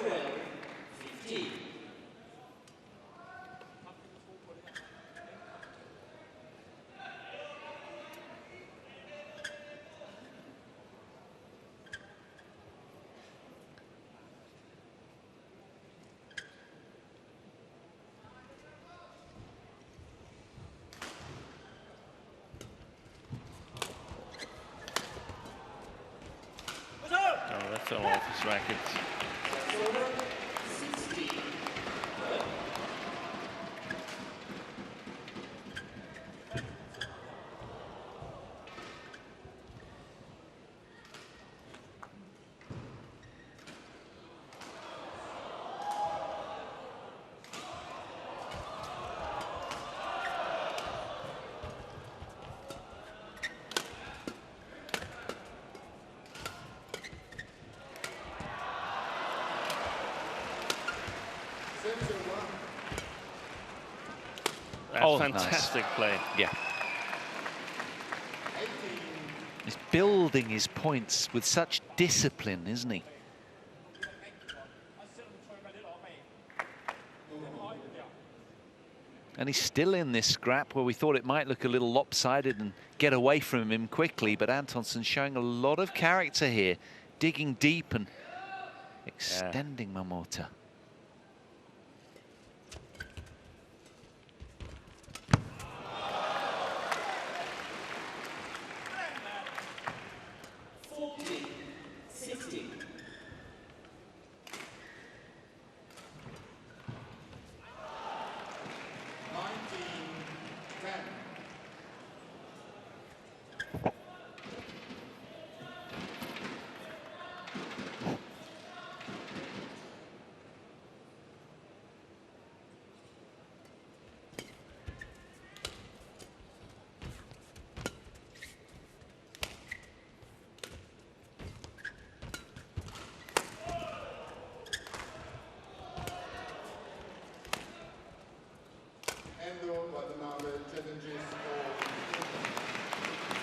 12-15. Oh, that fell off his racket. That's Oh, fantastic play. Yeah. He's building his points with such discipline, isn't he? And he's still in this scrap where we thought it might look a little lopsided and get away from him quickly, but Antonsen showing a lot of character here, digging deep and extending Momota.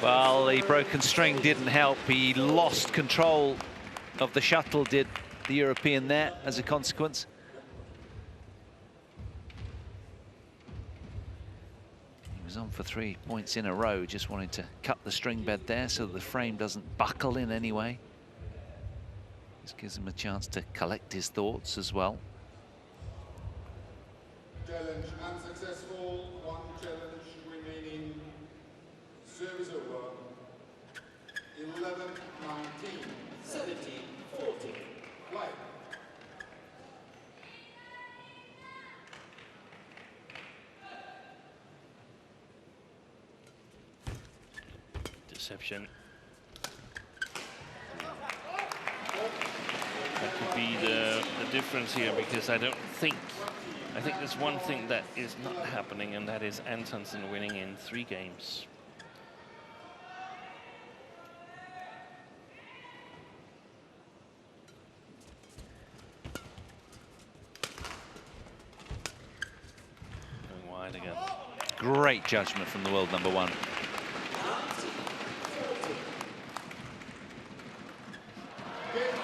Well, the broken string didn't help. He lost control of the shuttle, did the European there, as a consequence. He was on for 3 points in a row, just wanted to cut the string bed there so that the frame doesn't buckle in any way. This gives him a chance to collect his thoughts as well. Challenge unsuccessful. One challenge remaining. Service over. 11-19. 17-14. Light. Deception. That could be the difference here, because I think there's one thing that is not happening, and that is Antonsen winning in 3 games. Great judgment from the world number one.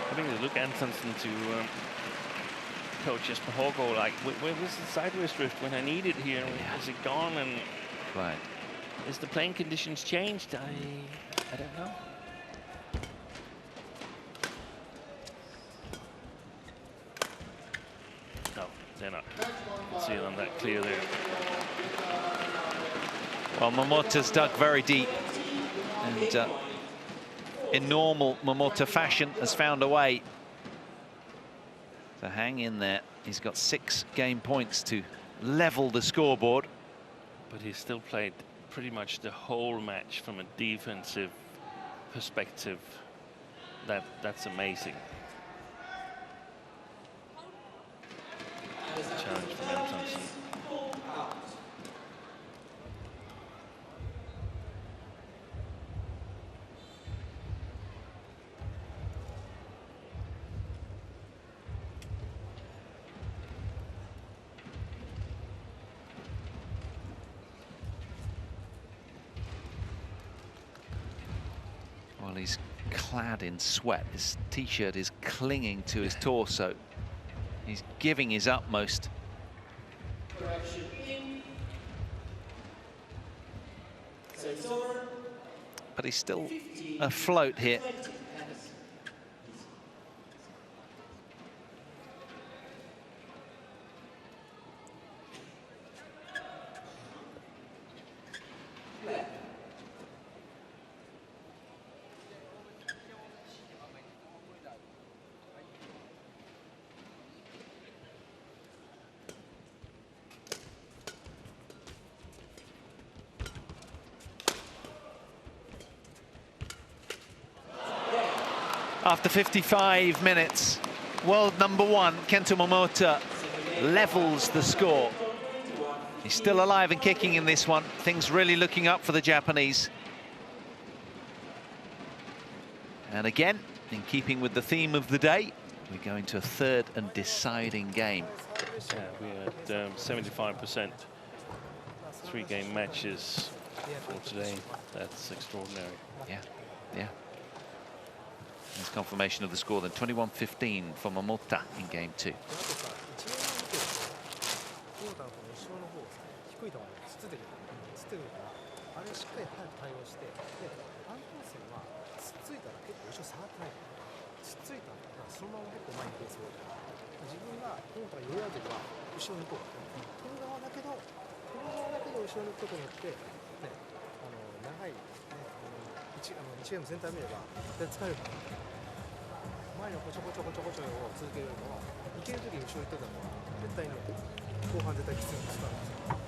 Having to look Antonsen to coach Jesper Hårgaard, like, where was the sideways drift when I need it here? Is it gone? And Right. is the playing conditions changed? I don't know. No, they're not. See them that clear there. Well, Momota's dug very deep, and in normal Momota fashion has found a way to hang in there. He's got 6 game points to level the scoreboard. But he still played pretty much the whole match from a defensive perspective. That's amazing. Challenge from Antonsen. Well, he's clad in sweat. His t-shirt is clinging to his torso. He's giving his utmost. But he's still afloat here. After 55 minutes, world number one, Kento Momota, levels the score. He's still alive and kicking in this one. Things really looking up for the Japanese. And again, in keeping with the theme of the day, we go into a third and deciding game. Yeah, we're at 75%. 3-game matches for today. That's extraordinary. Yeah, yeah. There's confirmation of the score then. 21-15 for Momota in game 2. 前のこちょこちょこちょこちょを続けるよりもいけるときに後ろ行ってたのは絶対ね後半絶対きついんですから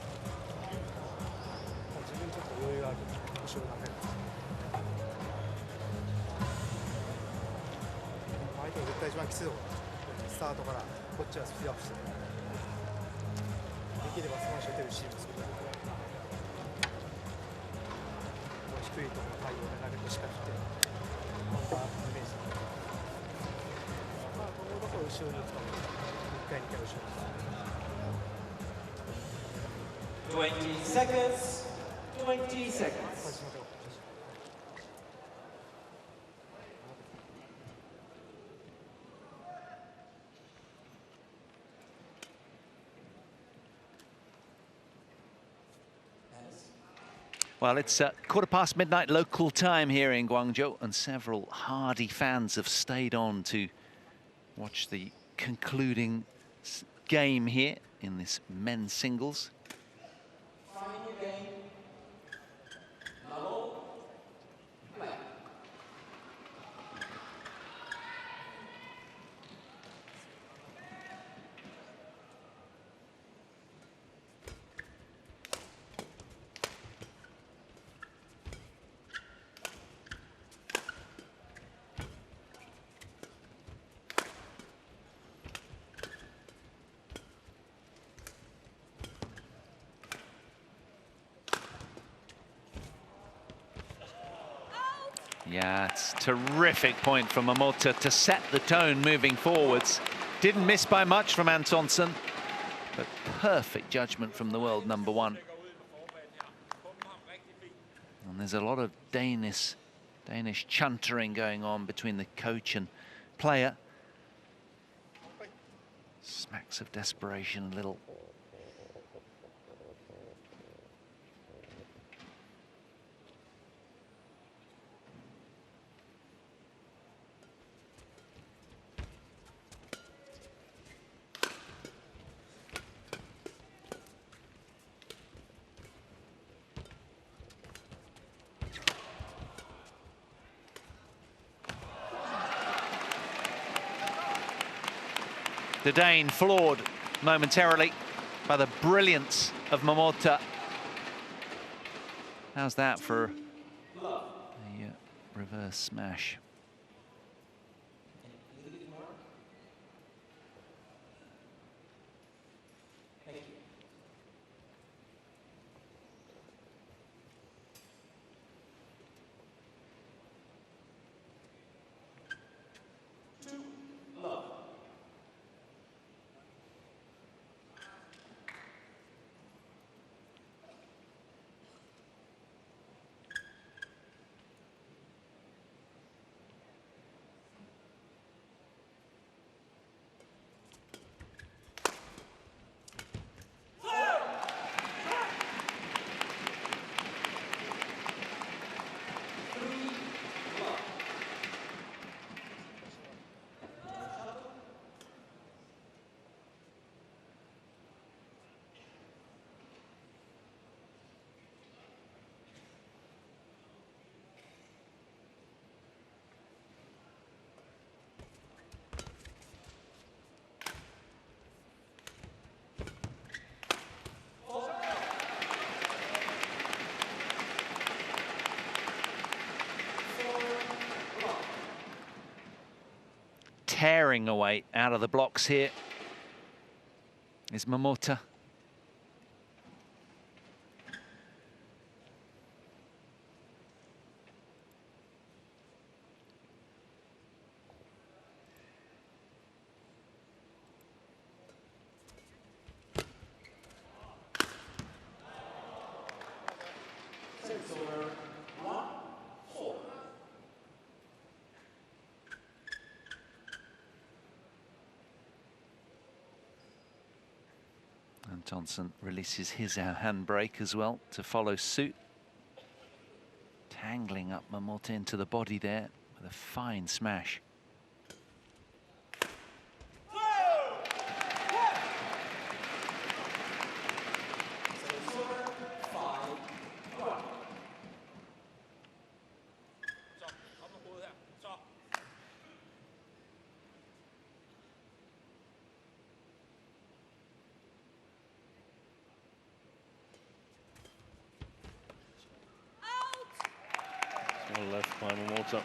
自分にちょっと余裕がある後ろがね相手が絶対一番きついところスタートからこっちはスピードアップしてできればスマッシュ打てるシーンを作る低いところの対応で投げてしっかり振ってカウンターイメージ後ろに行くと1回2回後ろに 20 seconds. 20 seconds. Well, it's midnight local time here in Guangzhou, and several hardy fans have stayed on to watch the concluding game here in this men's singles. Final game. Level. Play. Yeah, it's a terrific point from Momota to set the tone moving forwards. Didn't miss by much from Antonsen, but perfect judgment from the world number one. And there's a lot of Danish chuntering going on between the coach and player. Smacks of desperation a little. The Dane floored momentarily by the brilliance of Momota. How's that for a reverse smash? Tearing away out of the blocks here is Momota. ANTONSEN releases his handbrake as well to follow suit. Tangling up Momota into the body there with a fine smash. Left by Momota.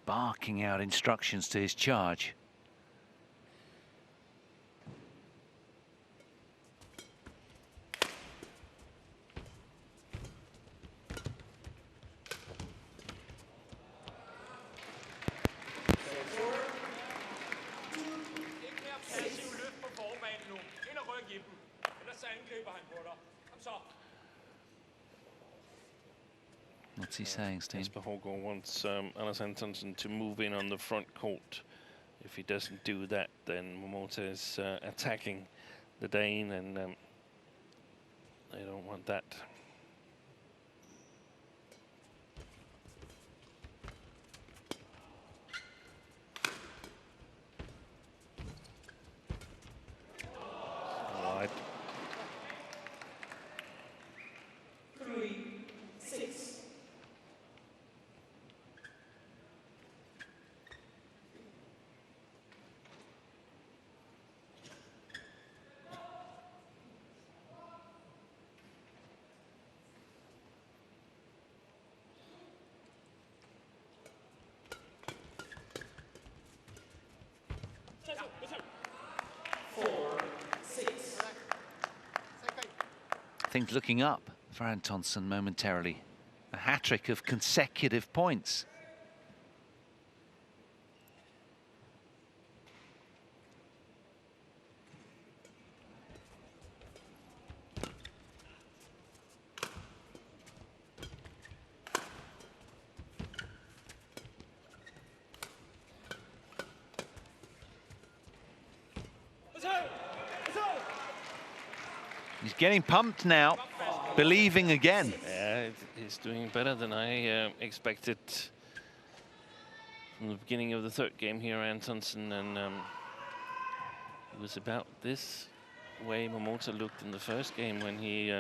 Barking out instructions to his charge. What's he saying, Steve? Jesper Hågaard wants Anders Antonsen to move in on the front court. If he doesn't do that, then Momota is attacking the Dane, and they don't want that. Wide. 3-6. Things looking up for ANTONSEN momentarily. A hat-trick of consecutive points. He's getting pumped now, believing again. Yeah, he's doing better than I expected from the beginning of the third game here, Antonsen, and it was about this way Momota looked in the first game when he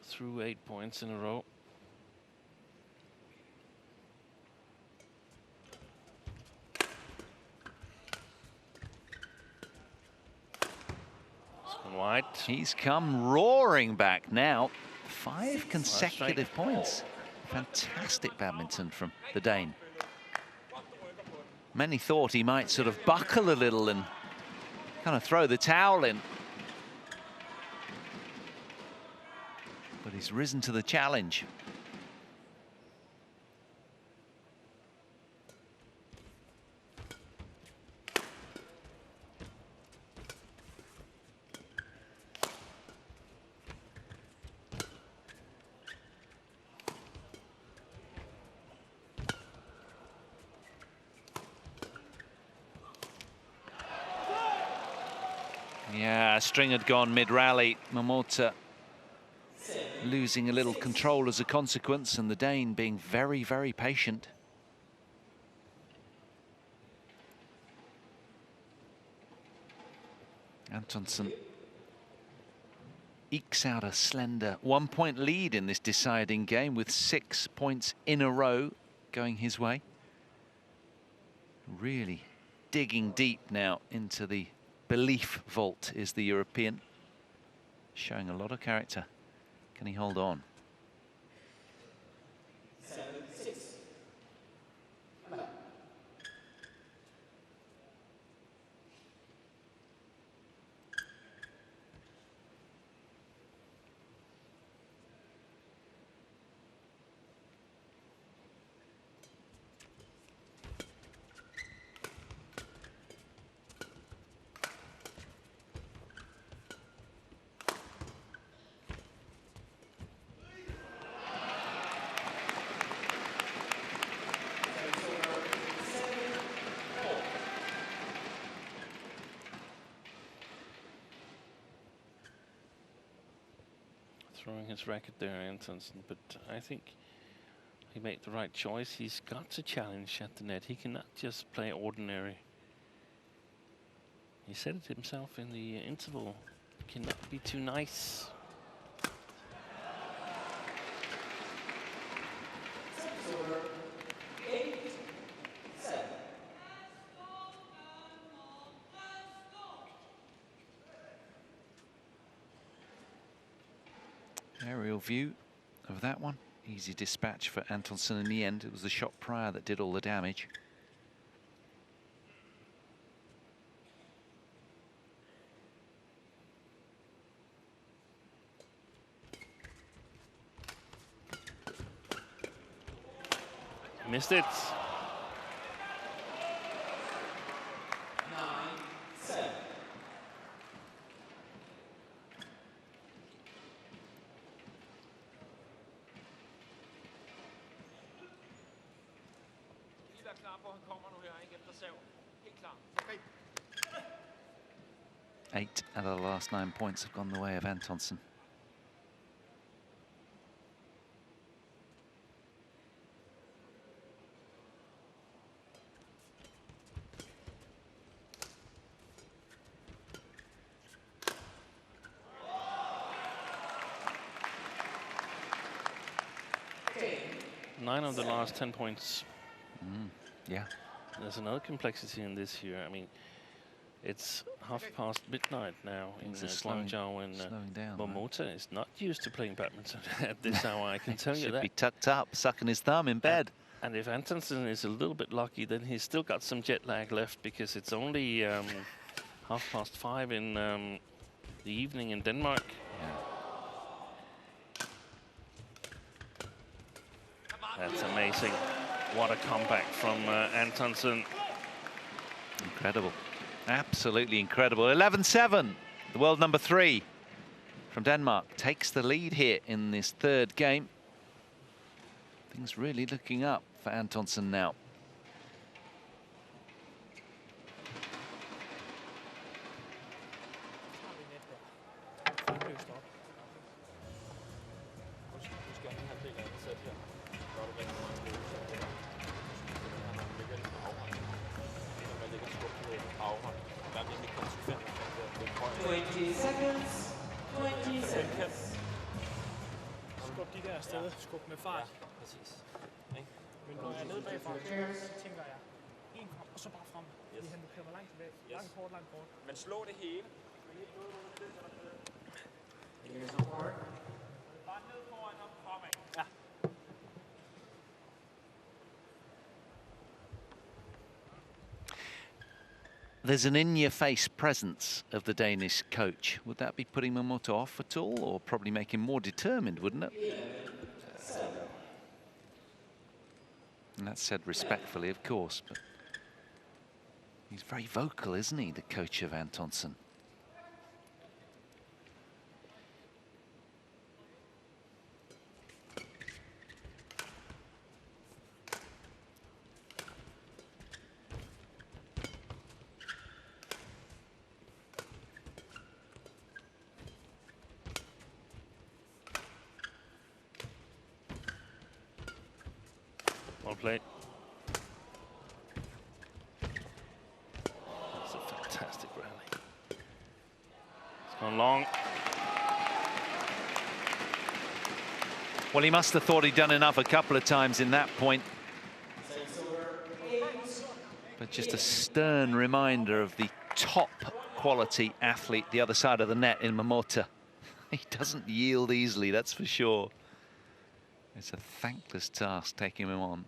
threw 8 points in a row. Wide. He's come roaring back now. 5 consecutive points. Fantastic badminton from the Dane. Many thought he might sort of buckle a little and kind of throw the towel in. But he's risen to the challenge. Yeah, string had gone mid-rally. Momota losing a little control as a consequence, and the Dane being very, very patient. Antonsen ekes out a slender 1-point lead in this deciding game with 6 points in a row going his way. Really digging deep now into the belief vault is the European, showing a lot of character. Can he hold on? 7-6. Throwing his racket there, Antonsen, but I think he made the right choice. He's got to challenge at the net. He cannot just play ordinary. He said it himself in the interval. Cannot be too nice. Aerial view of that one. Easy dispatch for Antonsen in the end. It was the shot prior that did all the damage. Missed it. 9-7. Klar på, han kommer nu her, ikke efter serv. Helt klar. Okay. 8 out of the last 9 points have gone the way of Antonsen. Nine of the last 10 points. Yeah. There's another complexity in this here. I mean, it's midnight now in Guangzhou, and Momota is not used to playing badminton at this hour. I can tell you that. Should be tucked up, sucking his thumb in bed. And if Antonsen is a little bit lucky, then he's still got some jet lag left, because it's only 5:30 in the evening in Denmark. That's amazing. What a comeback from Antonsen. Incredible. Absolutely incredible. 11-7. The world number 3 from Denmark takes the lead here in this third game. Things really looking up for Antonsen now. stop. Du skal have en halvdel af andet sæt her. Så er det rigtig mange gode sæt. Han ligger lidt på afhånd. Når man ligger skub på afhånd. Der er nemlig konsekvent. 20 seconds. 20 seconds. Skub de der steder. Skub med fart. Ja, præcis. Men når jeg er nede bagfra, så tænker jeg, en kom, og så bare frem. Fordi han kører mig langt tilbage. Langt kort, langt kort. Men slå det hele. Bare ned foran og fremad. Ja. There's an in-your-face presence of the Danish coach. Would that be putting Momota off at all, or probably make him more determined, wouldn't it? And that's said respectfully, of course, but he's very vocal, isn't he, the coach of Antonsen? Well played. That's a fantastic rally. It's gone long. Well, he must have thought he'd done enough a couple of times in that point. But just a stern reminder of the top quality athlete the other side of the net in Momota. He doesn't yield easily, that's for sure. It's a thankless task taking him on.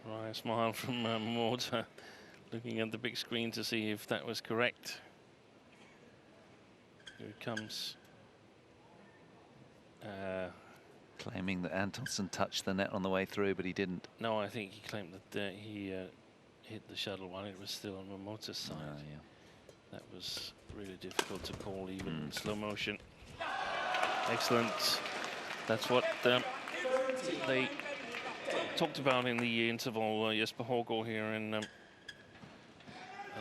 Right, smile from Momota, looking at the big screen to see if that was correct. Here it comes. Claiming that Antonsen touched the net on the way through, but he didn't. No, I think he claimed that he hit the shuttle while it was still on Momota's side. Yeah. That was really difficult to call, even in slow motion. Excellent. That's what they talked about in the interval. Jesper Hårgaard here, and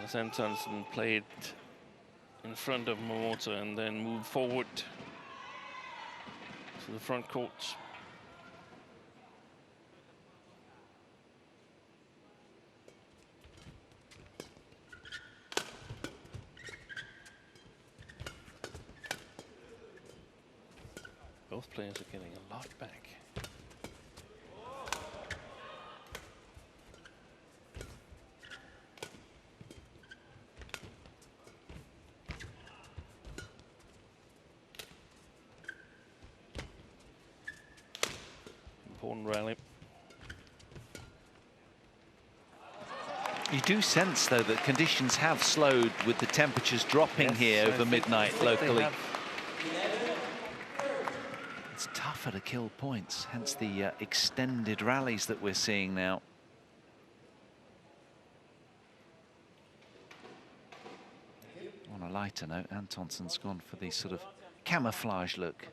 as Antonsen played in front of Momota and then moved forward to the front court. Both players are getting a lot back. Important rally. You do sense, though, that conditions have slowed with the temperatures dropping here over midnight locally. It's tougher to kill points, hence the extended rallies that we're seeing now. On a lighter note, Antonsen's gone for the sort of camouflage look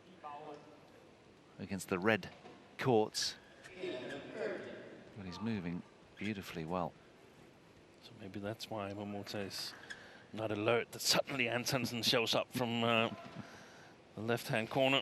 against the red courts. But he's moving beautifully well. So maybe that's why Momota is not alert that suddenly Antonsen shows up from the left-hand corner.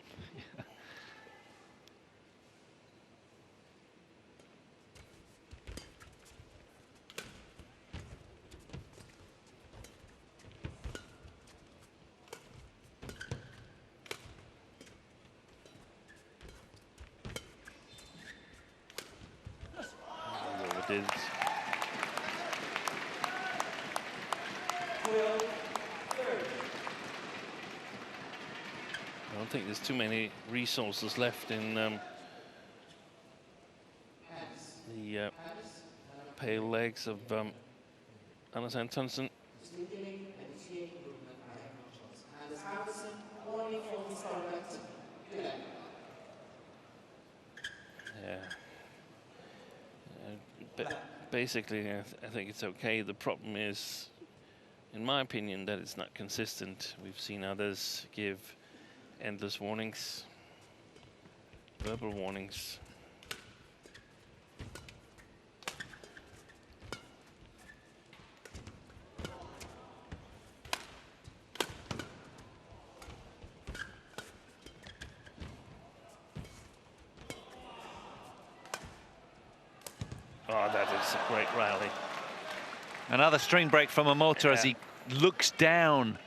did. I don't think there's too many resources left in the pale legs of Anders Antonsen. Yeah. But basically, I think it's okay. The problem is, in my opinion, that it's not consistent. We've seen others give endless warnings, verbal warnings. Oh, that is a great rally. Another string break from Momota as he looks down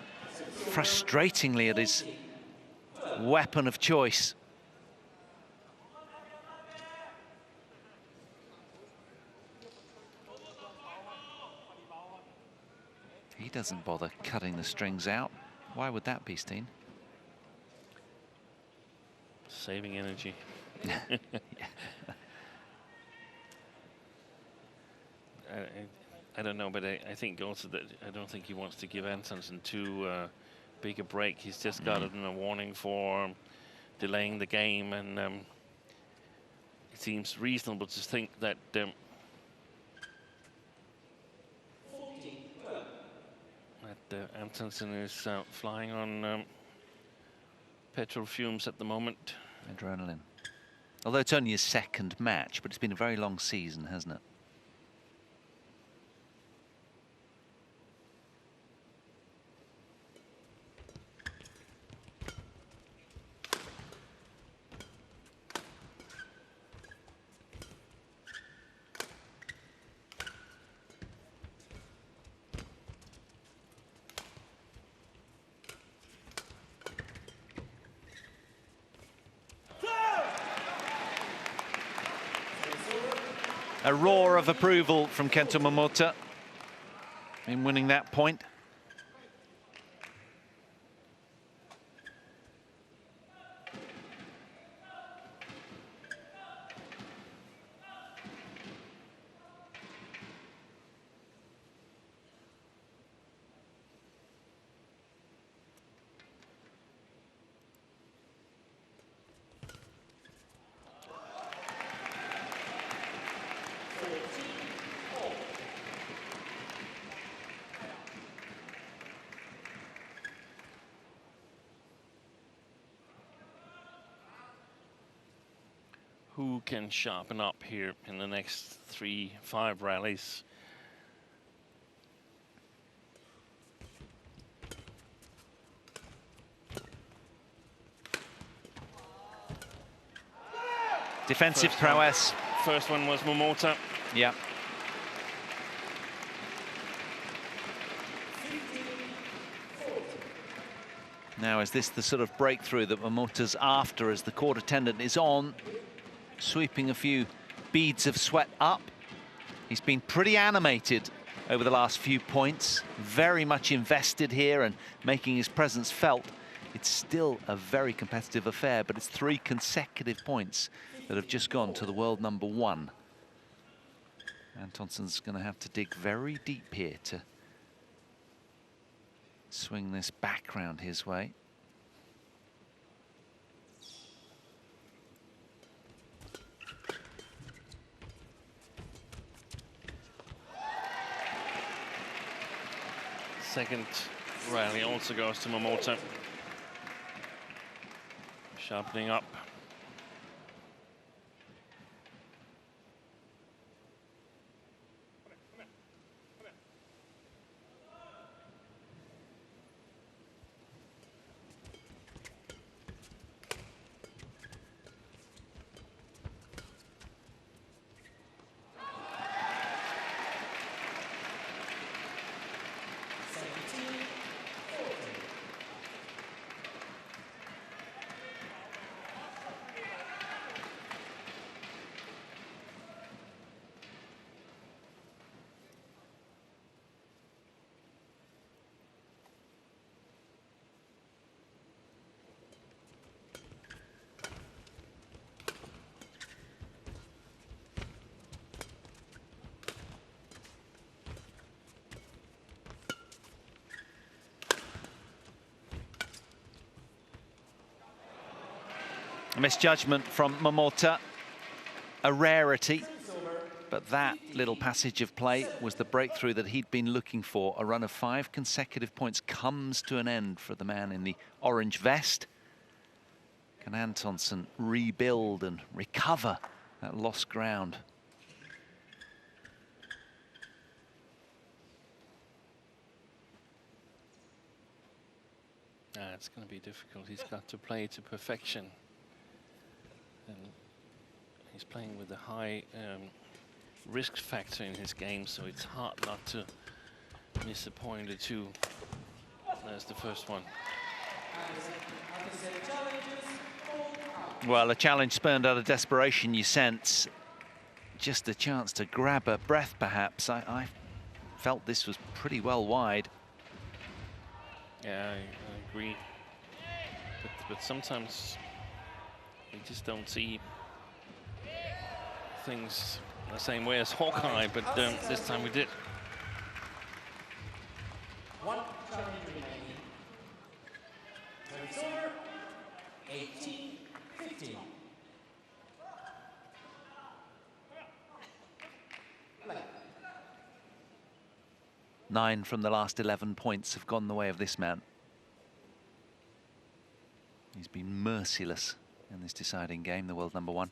frustratingly at his weapon of choice. He doesn't bother cutting the strings out. Why would that be, Steen? Saving energy. Yeah. I don't know, but I think also that I don't think he wants to give Antonsen too big a break. He's just gotten a warning for delaying the game, and it seems reasonable to think that Antonsen is flying on petrol fumes at the moment. Adrenaline. Although it's only his second match, but it's been a very long season, hasn't it? A roar of approval from Kento Momota in winning that point. Who can sharpen up here in the next 3-5 rallies? Defensive prowess. First one was Momota. Yeah. Now, is this the sort of breakthrough that Momota's after as the court attendant is on, sweeping a few beads of sweat up? He's been pretty animated over the last few points, very much invested here and making his presence felt. It's still a very competitive affair, but it's 3 consecutive points that have just gone to the world #1. Antonsen's going to have to dig very deep here to swing this back round his way. Second rally also goes to Momota. Sharpening up. Misjudgment from Momota, a rarity, but that little passage of play was the breakthrough that he'd been looking for. A run of 5 consecutive points comes to an end for the man in the orange vest. Can Antonsen rebuild and recover that lost ground? It's going to be difficult. He's got to play to perfection. And he's playing with a high risk factor in his game, so it's hard not to miss a point or two. There's the first one. Well, a challenge spurned out of desperation, you sense. Just a chance to grab a breath, perhaps. I felt this was pretty well wide. Yeah, I agree. But sometimes you just don't see things the same way as Hawkeye, but this time we did. 1 challenge remaining. It's over. 18-15. 9 from the last 11 points have gone the way of this man. He's been merciless in this deciding game, the world number 1.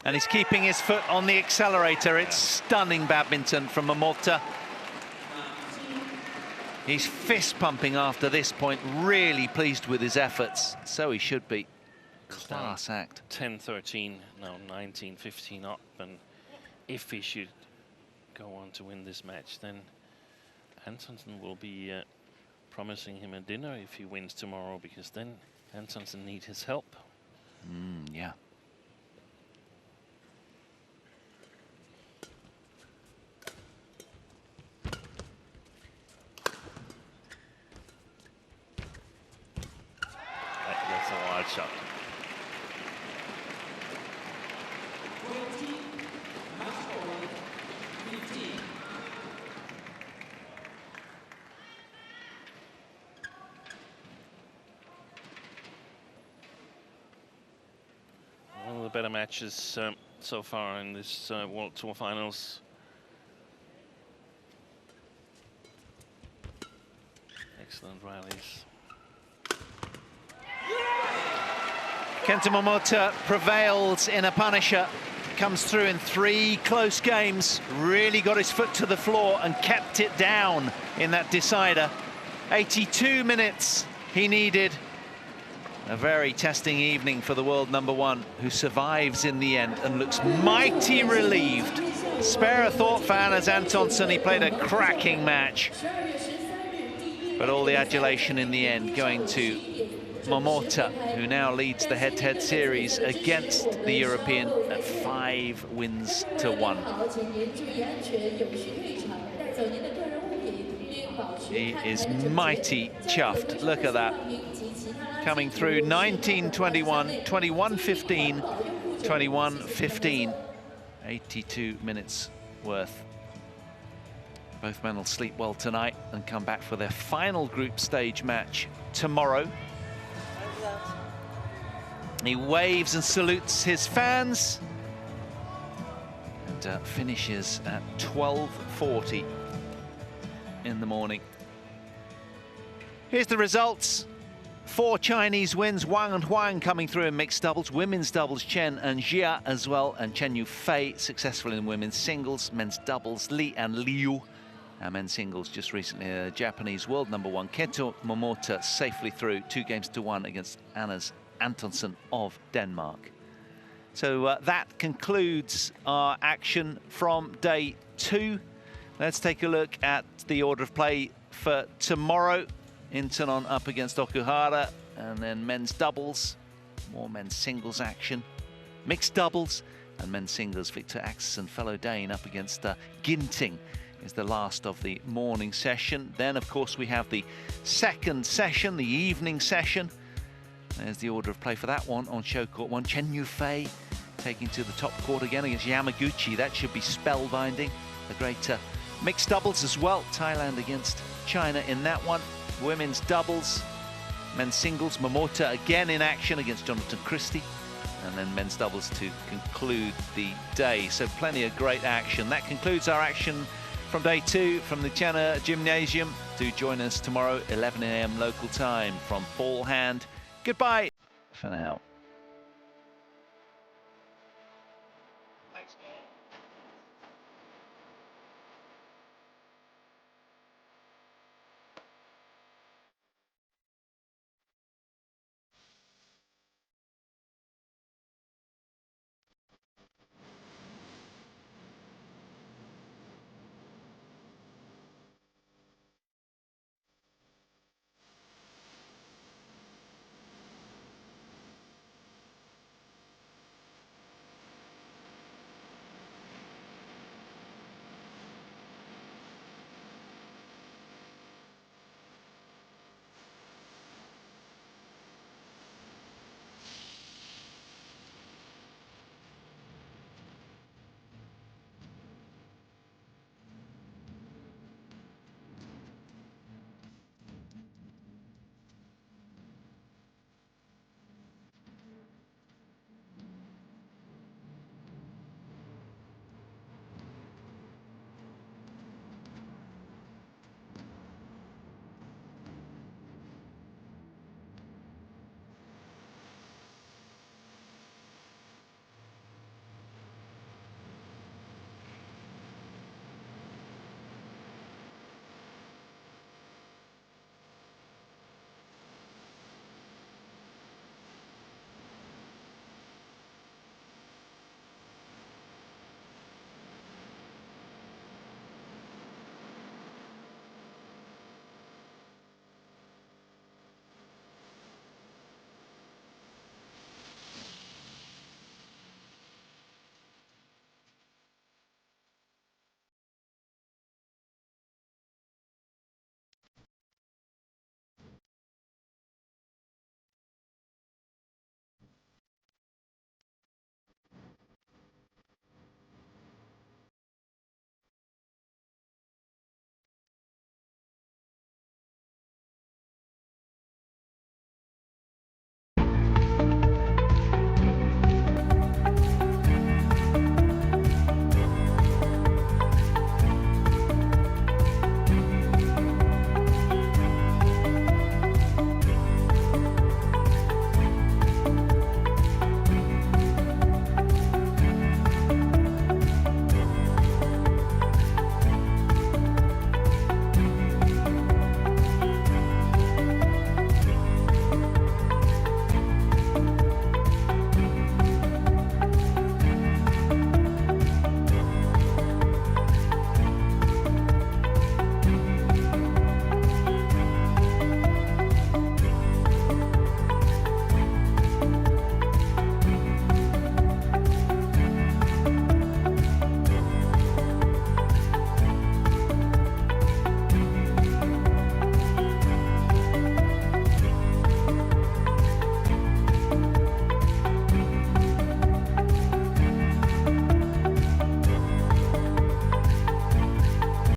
And he's keeping his foot on the accelerator. It's stunning badminton from Momota. He's fist pumping after this point, really pleased with his efforts. So he should be. Class act. 10-13, now 19-15 up, and if he should go on to win this match, then Antonsen will be promising him a dinner if he wins tomorrow, because then Antonsen needs his help. Yeah. That's a wild shot. One of the better matches so far in this World Tour finals. Excellent rallies. Kento Momota prevails in a punisher, comes through in 3 close games, really got his foot to the floor and kept it down in that decider. 82 minutes he needed. A very testing evening for the world number 1, who survives in the end and looks mighty relieved. Spare a thought for Anders Antonsen, he played a cracking match. But all the adulation in the end going to Momota, who now leads the head-to-head series against the European at 5 wins to 1. He is mighty chuffed. Look at that. Coming through 19-21, 21-15, 21-15. 82 minutes worth. Both men will sleep well tonight and come back for their final group stage match tomorrow. He waves and salutes his fans and finishes at 12:40 in the morning. Here's the results. 4 Chinese wins, Wang and Huang coming through in mixed doubles. Women's doubles, Chen and Jia as well, and Chen Yufei successful in women's singles. Men's doubles, Li and Liu. And men's singles just recently, Japanese world number 1, Kento Momota, safely through 2 games to 1 against Anders Antonsen of Denmark. So that concludes our action from day 2. Let's take a look at the order of play for tomorrow. Intanon up against Okuhara, and then men's doubles, more men's singles action, mixed doubles, and men's singles. Victor Axelsen, fellow Dane, up against Ginting is the last of the morning session. Then, of course, we have the second session, the evening session. There's the order of play for that one on show court 1. Chen Yufei taking to the top court again against Yamaguchi. That should be spellbinding. A great mixed doubles as well. Thailand against China in that one. Women's doubles, men's singles. Momota again in action against Jonathan Christie. And then men's doubles to conclude the day. So plenty of great action. That concludes our action from day 2 from the China Gymnasium. Do join us tomorrow, 11 AM local time from Ball Hand. Goodbye for now.